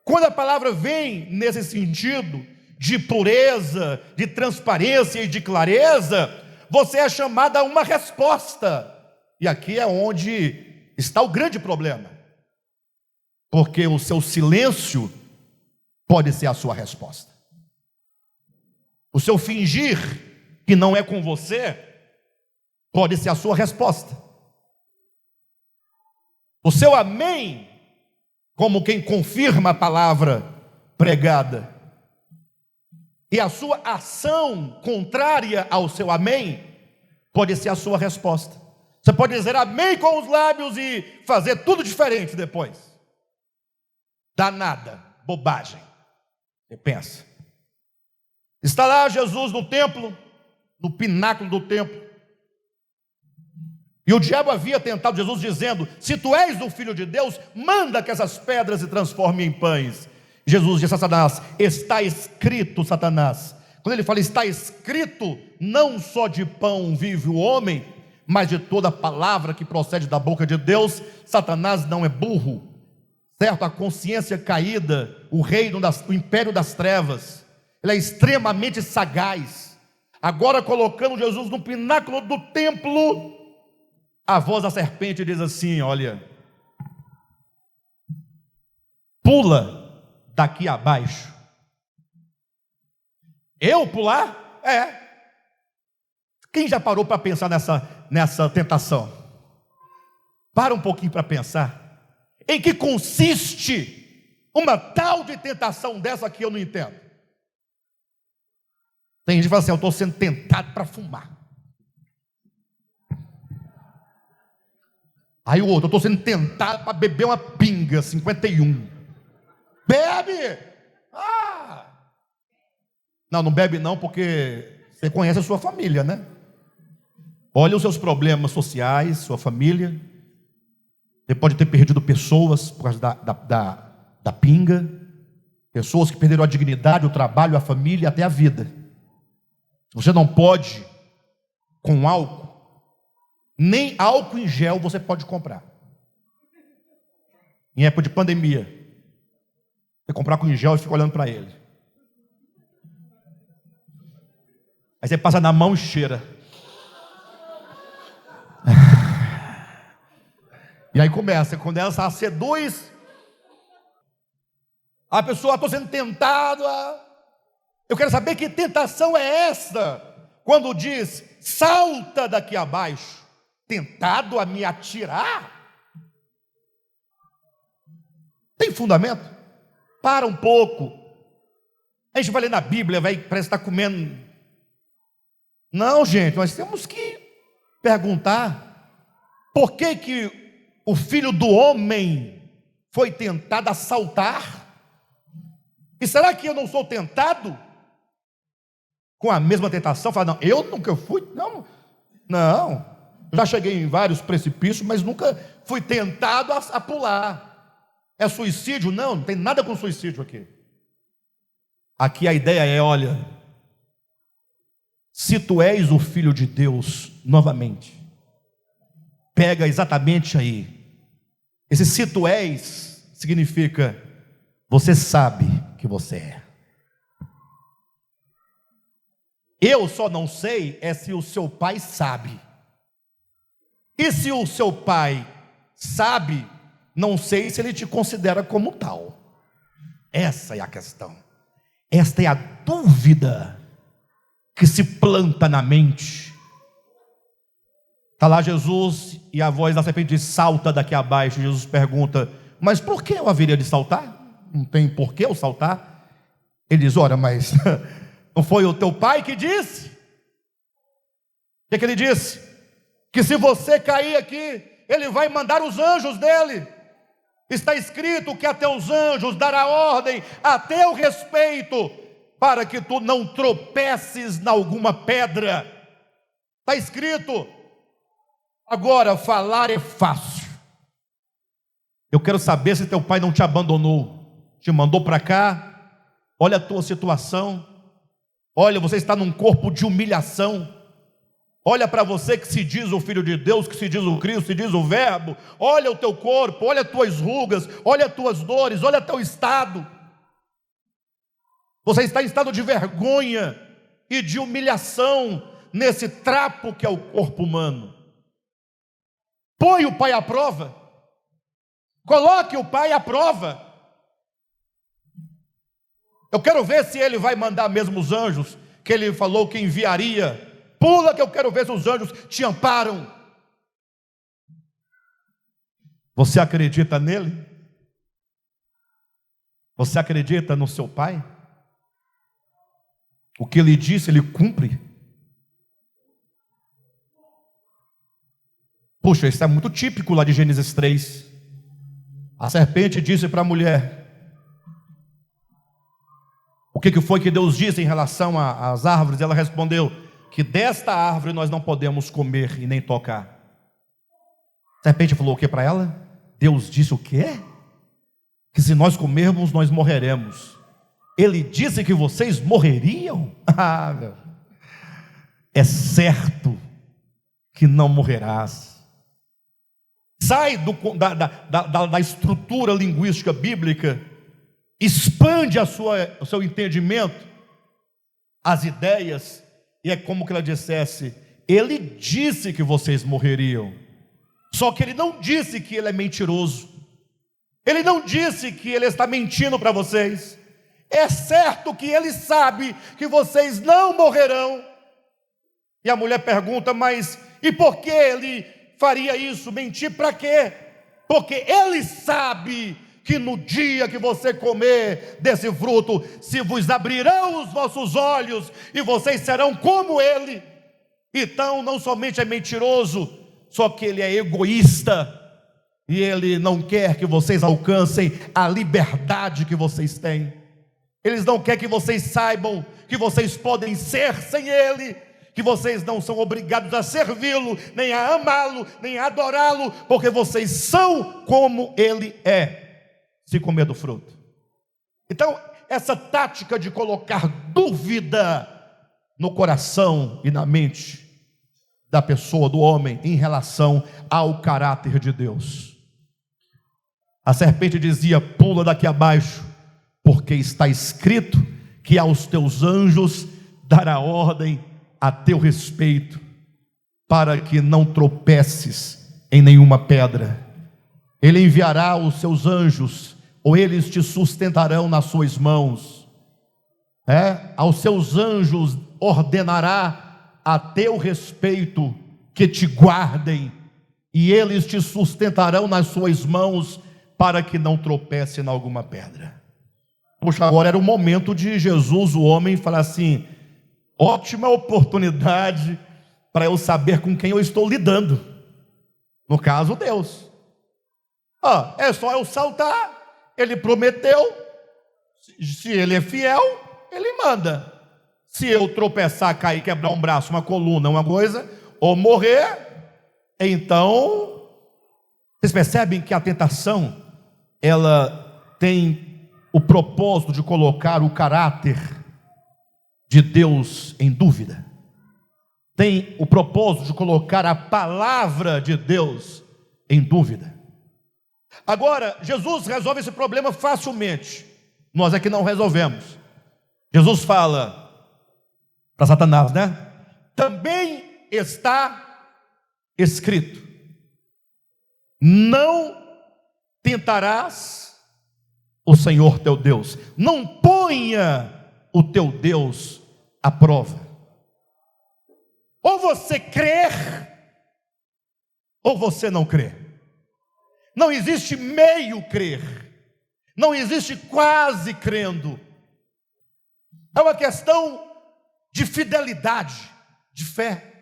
Speaker 1: Quando a palavra vem nesse sentido de pureza, de transparência e de clareza, você é chamado a uma resposta. E aqui é onde está o grande problema. Porque o seu silêncio pode ser a sua resposta. O seu fingir que não é com você pode ser a sua resposta. O seu amém, como quem confirma a palavra pregada, e a sua ação contrária ao seu amém pode ser a sua resposta. Você pode dizer amém com os lábios e fazer tudo diferente depois. Dá nada, bobagem. Você pensa. Está lá Jesus no templo, no pináculo do templo. E o diabo havia tentado Jesus dizendo: se tu és o filho de Deus, manda que essas pedras se transformem em pães. Jesus disse a Satanás: está escrito, Satanás. Quando ele fala está escrito, não só de pão vive o homem, mas de toda palavra que procede da boca de Deus. Satanás não é burro, certo? A consciência caída, o império das trevas, ele é extremamente sagaz. Agora, colocando Jesus no pináculo do templo, a voz da serpente diz assim: olha, pula daqui abaixo. Eu pular? É. Quem já parou para pensar nessa tentação? Para um pouquinho para pensar. Em que consiste uma tal de tentação dessa que eu não entendo? Tem gente que fala assim: eu estou sendo tentado para fumar. Aí o outro: eu estou sendo tentado para beber uma pinga 51. Bebe! Não bebe não, porque você conhece a sua família, né? Olha os seus problemas sociais, sua família. Você pode ter perdido pessoas por causa da pinga. Pessoas que perderam a dignidade, o trabalho, a família, até a vida. Você não pode com álcool, nem álcool em gel você pode comprar. Em época de pandemia, você comprar álcool em gel e fica olhando para ele. Aí você passa na mão e cheira. E aí começa, quando ela seduz, a pessoa: estou sendo tentado. Eu quero saber que tentação é essa, quando diz: salta daqui abaixo. Tentado a me atirar? Tem fundamento? Para um pouco. A gente vai ler na Bíblia, parece que está comendo. Não, gente, nós temos que perguntar: por que o filho do homem foi tentado a saltar? E será que eu não sou tentado com a mesma tentação? Fala: não, eu nunca fui. Não, já cheguei em vários precipícios, mas nunca fui tentado a pular. É suicídio? Não tem nada com suicídio aqui. Aqui a ideia é: olha, se tu és o Filho de Deus, novamente, pega exatamente aí. Esse se tu és significa: você sabe que você é. Eu só não sei é se o seu pai sabe. E se o seu pai sabe, não sei se ele te considera como tal. Essa é a questão. Esta é a dúvida que se planta na mente. Está lá Jesus e a voz da serpente diz: salta daqui abaixo. Jesus pergunta: mas por que eu haveria de saltar? Não tem por que eu saltar. Ele diz: ora, mas não foi o teu pai que disse? O que ele disse? Que se você cair aqui, ele vai mandar os anjos dele. Está escrito que a teus anjos dará ordem a teu respeito, para que tu não tropeces em alguma pedra. Está escrito. Agora, falar é fácil. Eu quero saber se teu pai não te abandonou, te mandou para cá. Olha a tua situação. Olha, você está num corpo de humilhação. Olha para você que se diz o Filho de Deus, que se diz o Cristo, se diz o Verbo. Olha o teu corpo, olha as tuas rugas, olha as tuas dores, olha teu estado. Você está em estado de vergonha e de humilhação nesse trapo que é o corpo humano. Põe o pai à prova. Coloque o pai à prova. Eu quero ver se ele vai mandar mesmo os anjos que ele falou que enviaria. Pula que eu quero ver se os anjos te amparam. Você acredita nele? Você acredita no seu pai? O que ele disse, ele cumpre? Puxa, isso é muito típico lá de Gênesis 3. A serpente disse para a mulher: o que foi que Deus disse em relação às árvores? Ela respondeu que desta árvore nós não podemos comer e nem tocar. A serpente falou o que para ela? Deus disse o quê? que se nós comermos, nós morreremos. Ele disse que vocês morreriam? É certo que não morrerás. Sai da estrutura linguística bíblica, expande o seu entendimento, as ideias, e é como que ela dissesse: ele disse que vocês morreriam, só que ele não disse que ele é mentiroso, ele não disse que ele está mentindo para vocês. É certo que ele sabe que vocês não morrerão. E a mulher pergunta: mas e por que ele faria isso? Mentir para quê? Porque ele sabe que no dia que você comer desse fruto, se vos abrirão os vossos olhos e vocês serão como ele. Então não somente é mentiroso, só que ele é egoísta, e ele não quer que vocês alcancem a liberdade que vocês têm. Eles não querem que vocês saibam que vocês podem ser sem ele, que vocês não são obrigados a servi-lo, nem a amá-lo, nem a adorá-lo, porque vocês são como ele é, se comer do fruto. Então, essa tática de colocar dúvida no coração e na mente da pessoa, do homem, em relação ao caráter de Deus. A serpente dizia: pula daqui abaixo, porque está escrito que aos teus anjos dará ordem a teu respeito, para que não tropeces em nenhuma pedra. Ele enviará os seus anjos, ou eles te sustentarão nas suas mãos. Aos seus anjos ordenará a teu respeito que te guardem, e eles te sustentarão nas suas mãos, para que não tropece em alguma pedra. Puxa, agora era o momento de Jesus, o homem, falar assim: ótima oportunidade para eu saber com quem eu estou lidando. No caso, Deus. É só eu saltar, ele prometeu, se ele é fiel, ele manda. Se eu tropeçar, cair, quebrar um braço, uma coluna, uma coisa, ou morrer, então, vocês percebem que a tentação, ela tem o propósito de colocar o caráter de Deus em dúvida, tem o propósito de colocar a palavra de Deus em dúvida. Agora, Jesus resolve esse problema facilmente, nós é que não resolvemos. Jesus fala para Satanás, também está escrito: não tentarás o Senhor teu Deus, não ponha o teu Deus à prova. Ou você crer, ou você não crê. Não existe meio crer, não existe quase crendo. É uma questão de fidelidade, de fé.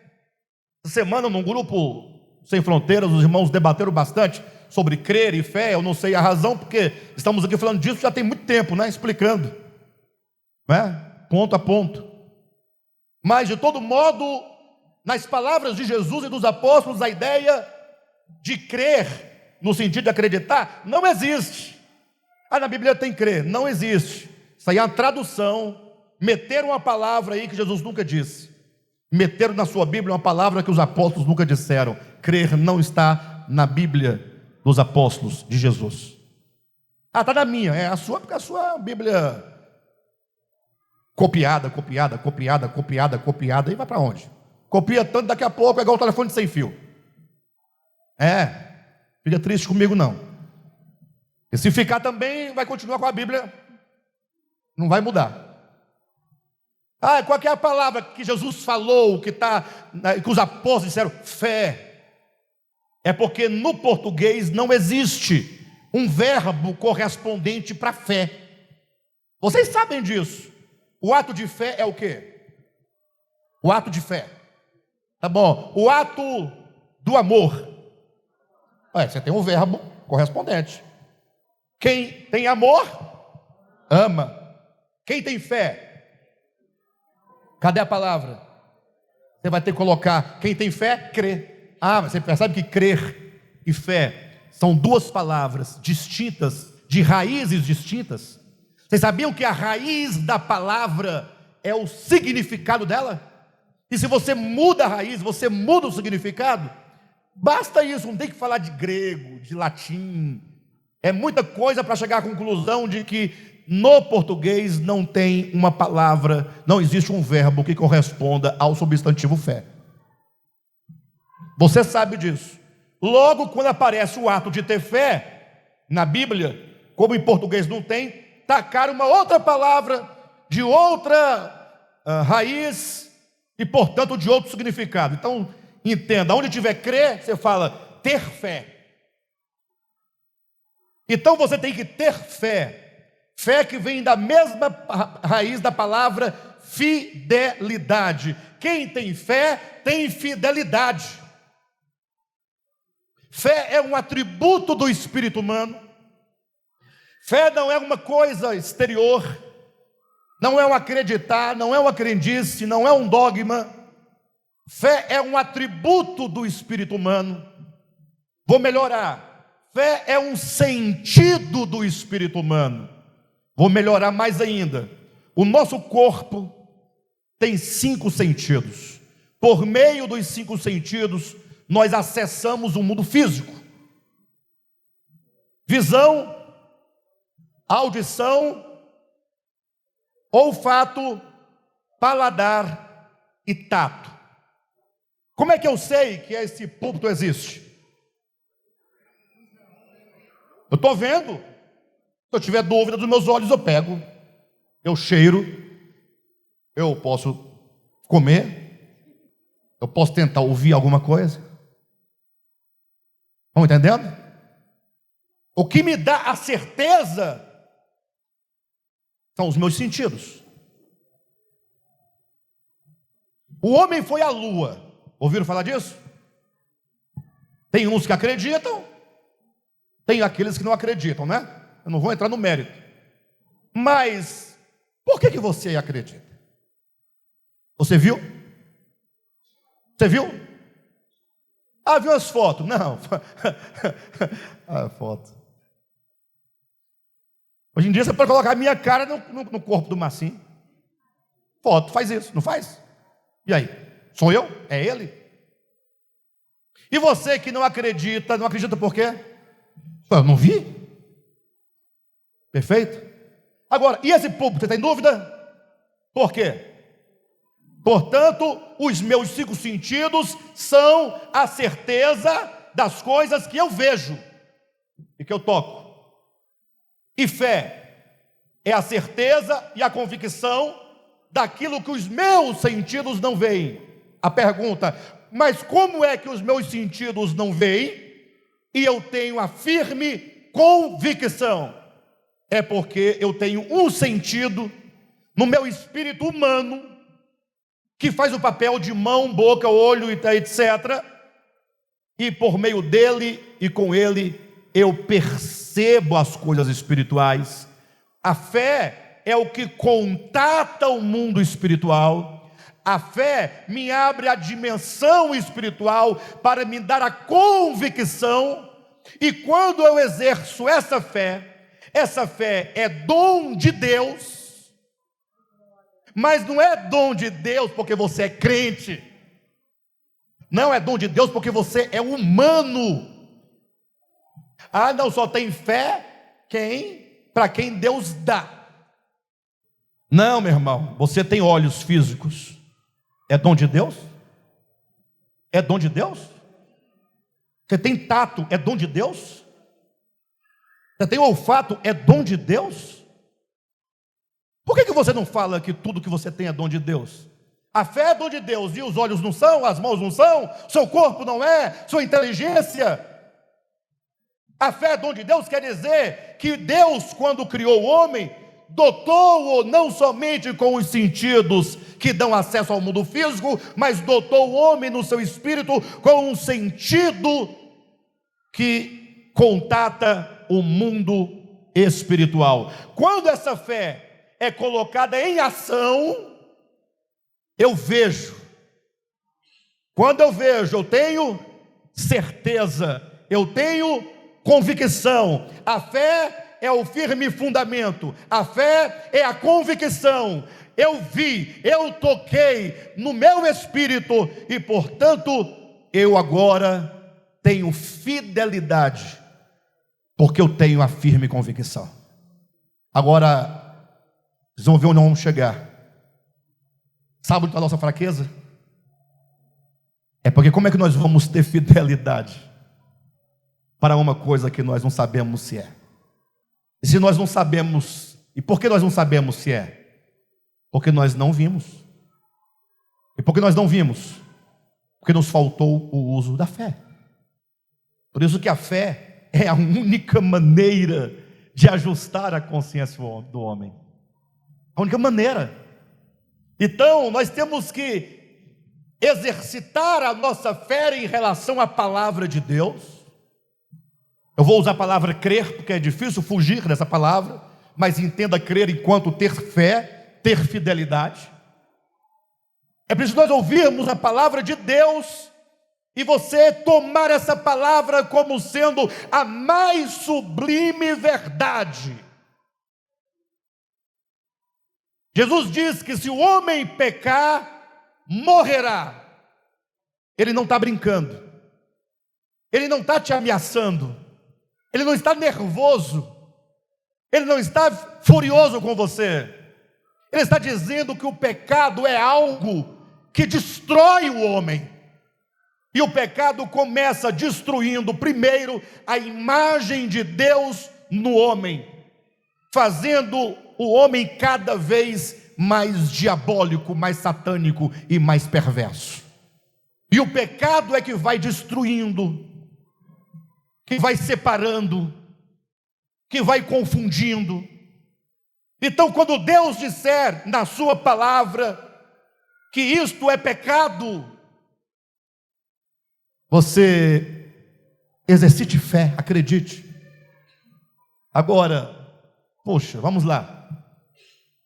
Speaker 1: Essa semana, num grupo Sem Fronteiras, os irmãos debateram bastante sobre crer e fé. Eu não sei a razão, porque estamos aqui falando disso já tem muito tempo, explicando, ponto a ponto. Mas de todo modo, nas palavras de Jesus e dos apóstolos, a ideia de crer, no sentido de acreditar, não existe. Na Bíblia tem crer, não existe. Isso aí é uma tradução. Meteram uma palavra aí que Jesus nunca disse. Meteram na sua Bíblia uma palavra que os apóstolos nunca disseram. Crer não está na Bíblia dos apóstolos de Jesus. Está na minha, porque a sua Bíblia copiada, e vai para onde? Copia tanto, daqui a pouco é igual o telefone sem fio. Fica triste comigo não. E se ficar também, vai continuar com a Bíblia, não vai mudar. Qual que é a palavra que Jesus falou, que os apóstolos disseram? Fé. É porque no português não existe um verbo correspondente para fé. Vocês sabem disso. O ato de fé é o quê? O ato de fé. Tá bom. O ato do amor. Você tem um verbo correspondente. Quem tem amor, ama. Quem tem fé? Cadê a palavra? Você vai ter que colocar: quem tem fé, crê. Você percebe que crer e fé são duas palavras distintas de raízes distintas? Vocês sabiam que a raiz da palavra é o significado dela? E se você muda a raiz, você muda o significado? Basta isso, não tem que falar de grego, de latim. É muita coisa para chegar à conclusão de que no português não tem uma palavra, não existe um verbo que corresponda ao substantivo fé. Você sabe disso. Logo, quando aparece o ato de ter fé na Bíblia, como em português não tem, tacaram uma outra palavra de outra raiz e, portanto, de outro significado. Então, entenda, onde tiver crer, você fala ter fé. Então você tem que ter fé. Fé que vem da mesma raiz da palavra fidelidade. Quem tem fé tem fidelidade. Fé é um atributo do espírito humano. Fé não é uma coisa exterior, não é um acreditar, não é uma crendice, não é um dogma. Fé é um atributo do espírito humano. Vou melhorar. Fé é um sentido do espírito humano. Vou melhorar mais ainda. O nosso corpo tem 5 sentidos. Por meio dos 5 sentidos, nós acessamos o mundo físico. Visão, audição, olfato, paladar e tato. Como é que eu sei que esse púlpito existe? Eu estou vendo. Se eu tiver dúvida dos meus olhos, eu pego, eu cheiro, eu posso comer, eu posso tentar ouvir alguma coisa. Estão entendendo? O que me dá a certeza são os meus sentidos. O homem foi à lua. Ouviram falar disso? Tem uns que acreditam, tem aqueles que não acreditam, né? Eu não vou entrar no mérito. Mas por que você acredita? Você viu? Você viu? Ah, viu as fotos? Não. Foto. Hoje em dia você pode colocar a minha cara no corpo do Marcinho. Foto, faz isso, não faz? E aí? Sou eu? É ele? E você que não acredita por quê? Eu não vi. Perfeito? Agora, e esse púlpito, você tem dúvida? Por quê? Portanto, os meus 5 sentidos são a certeza das coisas que eu vejo e que eu toco. E fé é a certeza e a convicção daquilo que os meus sentidos não veem. A pergunta: mas como é que os meus sentidos não veem e eu tenho a firme convicção? É porque eu tenho um sentido no meu espírito humano que faz o papel de mão, boca, olho, etc. E por meio dele e com ele eu percebo as coisas espirituais. A fé é o que contata o mundo espiritual. A fé me abre a dimensão espiritual para me dar a convicção. E quando eu exerço essa fé é dom de Deus. Mas não é dom de Deus porque você é crente. Não é dom de Deus porque você é humano. Ah, não, só tem fé para quem Deus dá. Não, meu irmão, você tem olhos físicos. É dom de Deus? É dom de Deus? Você tem tato, é dom de Deus? Você tem olfato, é dom de Deus? Por que você não fala que tudo que você tem é dom de Deus? A fé é dom de Deus, e os olhos não são, as mãos não são, seu corpo não é, sua inteligência. A fé é dom de Deus quer dizer que Deus, quando criou o homem, dotou-o não somente com os sentidos que dão acesso ao mundo físico, mas dotou o homem no seu espírito com um sentido que contata o mundo espiritual. Quando essa fé é colocada em ação, eu vejo. Quando eu vejo, eu tenho certeza, eu tenho convicção. A fé é o firme fundamento, a fé é a convicção. Eu vi, eu toquei no meu espírito e, portanto, eu agora tenho fidelidade, porque eu tenho a firme convicção. Agora, vocês vão ver onde vamos chegar. Sabe onde está a nossa fraqueza? É porque como é que nós vamos ter fidelidade para uma coisa que nós não sabemos se é? E se nós não sabemos, e por que nós não sabemos se é? Porque nós não vimos. E por que nós não vimos? Porque nos faltou o uso da fé. Por isso que a fé é a única maneira de ajustar a consciência do homem. A única maneira. Então, nós temos que exercitar a nossa fé em relação à palavra de Deus. Eu vou usar a palavra crer, porque é difícil fugir dessa palavra, mas entenda crer enquanto ter fé, ter fidelidade. É preciso nós ouvirmos a palavra de Deus e você tomar essa palavra como sendo a mais sublime verdade. Jesus diz que se o homem pecar, morrerá. Ele não está brincando, ele não está te ameaçando, ele não está nervoso, ele não está furioso com você. Ele está dizendo que o pecado é algo que destrói o homem. E o pecado começa destruindo primeiro a imagem de Deus no homem, fazendo o homem cada vez mais diabólico, mais satânico e mais perverso. E o pecado é que vai destruindo, que vai separando, que vai confundindo. Então, quando Deus disser na sua palavra que isto é pecado, você exercite fé, acredite. Agora, poxa, vamos lá.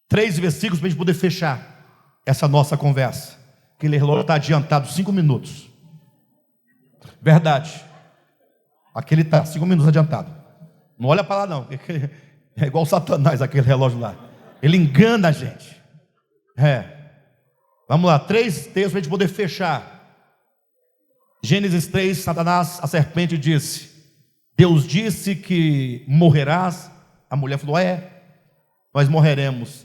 Speaker 1: 3 versículos para a gente poder fechar essa nossa conversa. Aquele relógio está adiantado 5 minutos. Verdade. Aquele está 5 minutos adiantado. Não olha para lá não. É igual Satanás aquele relógio lá. Ele engana a gente. Vamos lá, 3 textos para a gente poder fechar. Gênesis 3, Satanás, a serpente disse: Deus disse que morrerás. A mulher falou: nós morreremos.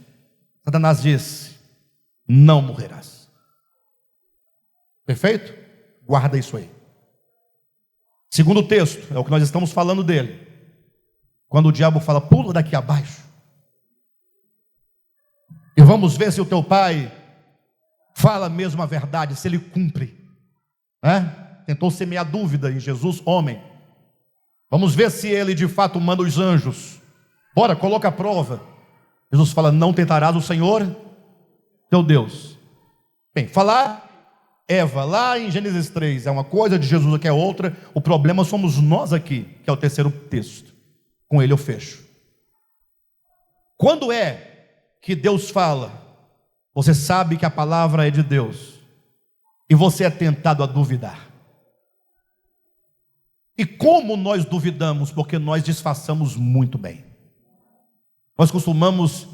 Speaker 1: Satanás disse: não morrerás. Perfeito? Guarda isso aí. Segundo texto, é o que nós estamos falando dele. Quando o diabo fala: pula daqui abaixo, e vamos ver se o teu pai fala mesmo a verdade, se ele cumpre, né? Tentou semear dúvida em Jesus, homem. Vamos ver se ele de fato manda os anjos. Bora, coloca a prova. Jesus fala: não tentarás o Senhor teu Deus. Bem, falar Eva lá em Gênesis 3 é uma coisa, de Jesus aqui é outra. O problema somos nós aqui, que é o terceiro texto. Com ele eu fecho. Quando é que Deus fala, você sabe que a palavra é de Deus, e você é tentado a duvidar? E como nós duvidamos? Porque nós disfarçamos muito bem. Nós costumamos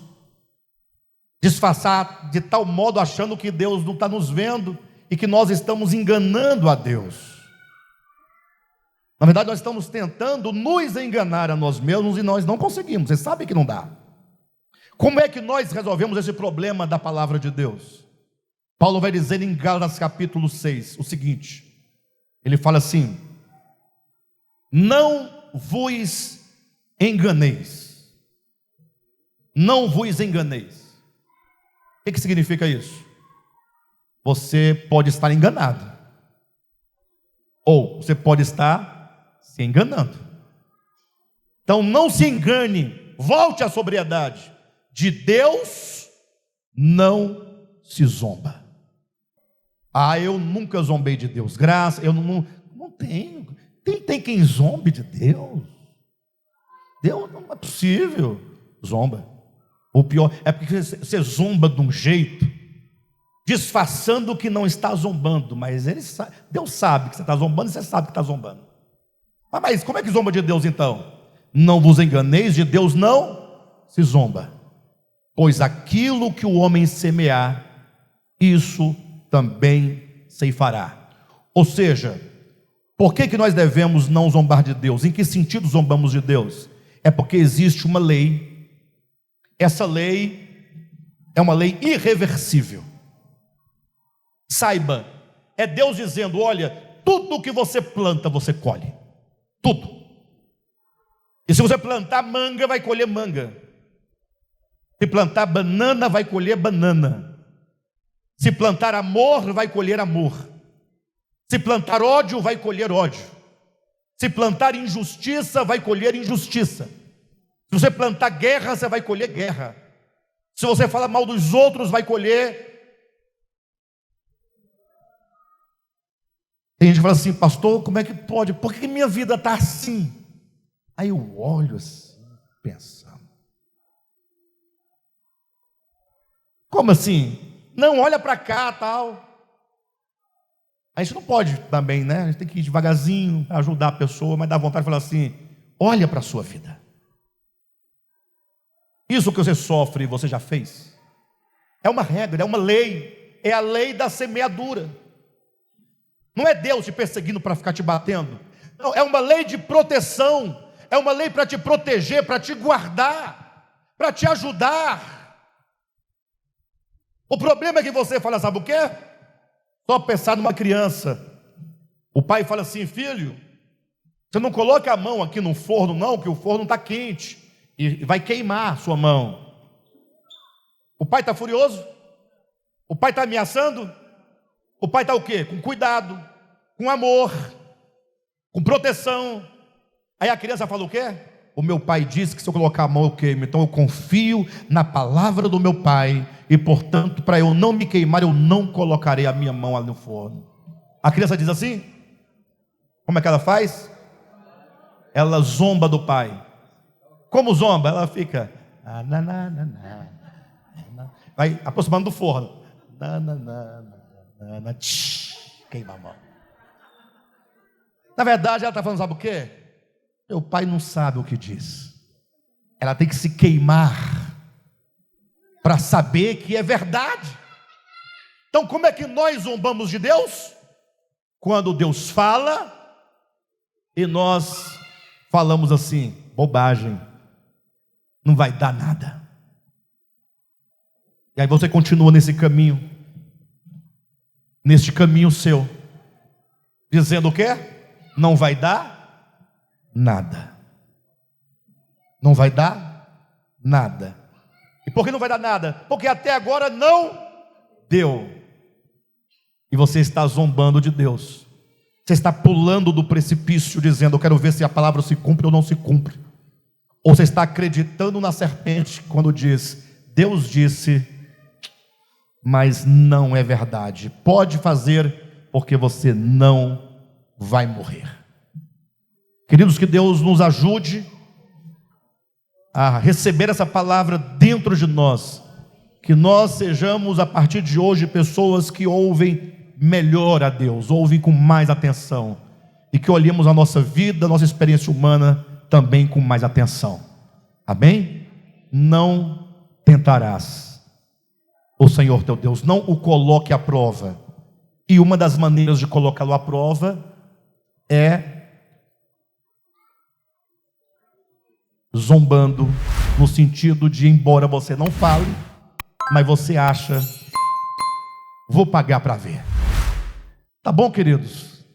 Speaker 1: disfarçar de tal modo achando que Deus não está nos vendo e que nós estamos enganando a Deus. Na verdade, nós estamos tentando nos enganar a nós mesmos e nós não conseguimos. Você sabe que não dá. Como é que nós resolvemos esse problema da palavra de Deus? Paulo vai dizer em Gálatas capítulo 6 o seguinte. Ele fala assim: não vos enganeis. Não vos enganeis. O que significa isso? Você pode estar enganado, ou você pode estar se enganando. Então não se engane, volte à sobriedade. De Deus não se zomba. Eu nunca zombei de Deus. Graça, eu não tenho. Tem quem zombe de Deus? Deus não é possível. Zomba. O pior é porque você zomba de um jeito, disfarçando que não está zombando, mas Deus sabe que você está zombando e você sabe que está zombando. Mas como é que zomba de Deus então? Não vos enganeis, de Deus não se zomba, pois aquilo que o homem semear, isso também ceifará. Ou seja, por que nós devemos não zombar de Deus? Em que sentido zombamos de Deus? É porque existe uma lei. Essa lei é uma lei irreversível. Saiba, é Deus dizendo: olha, tudo que você planta, você colhe. Tudo. E se você plantar manga, vai colher manga. Se plantar banana, vai colher banana. Se plantar amor, vai colher amor. Se plantar ódio, vai colher ódio. Se plantar injustiça, vai colher injustiça. Se você plantar guerra, você vai colher guerra. Se você falar mal dos outros, vai colher. Tem gente que fala assim: pastor, como é que pode? Por que minha vida está assim? Aí eu olho assim, pensando: como assim? Não, olha para cá, tal. A gente não pode também, né? A gente tem que ir devagarzinho, ajudar a pessoa, mas dá vontade de falar assim: olha para a sua vida. Isso que você sofre, você já fez? É uma regra, é uma lei. É a lei da semeadura. Não é Deus te perseguindo para ficar te batendo. Não, é uma lei de proteção. É uma lei para te proteger, para te guardar, para te ajudar. O problema é que você fala: sabe o quê? Só pensar numa criança. O pai fala assim: filho, você não coloca a mão aqui no forno não, que o forno está quente e vai queimar a sua mão. O pai está furioso? O pai está ameaçando? O pai está o quê? Com cuidado, com amor, com proteção. Aí a criança fala o quê? O meu pai disse que se eu colocar a mão eu queimo. Então eu confio na palavra do meu pai, e portanto, para eu não me queimar, eu não colocarei a minha mão ali no forno. A criança diz assim? Como é que ela faz? Ela zomba do pai. Como zomba? Ela fica vai aproximando do forno. Queima a mão. Na verdade ela está falando: sabe o quê? Meu pai não sabe o que diz. Ela tem que se queimar para saber que é verdade. Então como é que nós zombamos de Deus? Quando Deus fala e nós falamos assim: bobagem, não vai dar nada. E aí você continua nesse caminho, neste caminho seu, dizendo o quê? Não vai dar nada. Não vai dar nada. E por que não vai dar nada? Porque até agora não deu. E você está zombando de Deus. Você está pulando do precipício dizendo: eu quero ver se a palavra se cumpre ou não se cumpre. Ou você está acreditando na serpente quando diz: Deus disse, mas não é verdade. Pode fazer, porque você não vai morrer. Queridos, que Deus nos ajude a receber essa palavra dentro de nós, que nós sejamos a partir de hoje pessoas que ouvem melhor a Deus, ouvem com mais atenção, e que olhemos a nossa vida, a nossa experiência humana também com mais atenção. Amém? Não tentarás o Senhor teu Deus, não o coloque à prova. E uma das maneiras de colocá-lo à prova é zombando, no sentido de, embora você não fale, mas você acha: vou pagar para ver. Tá bom, queridos?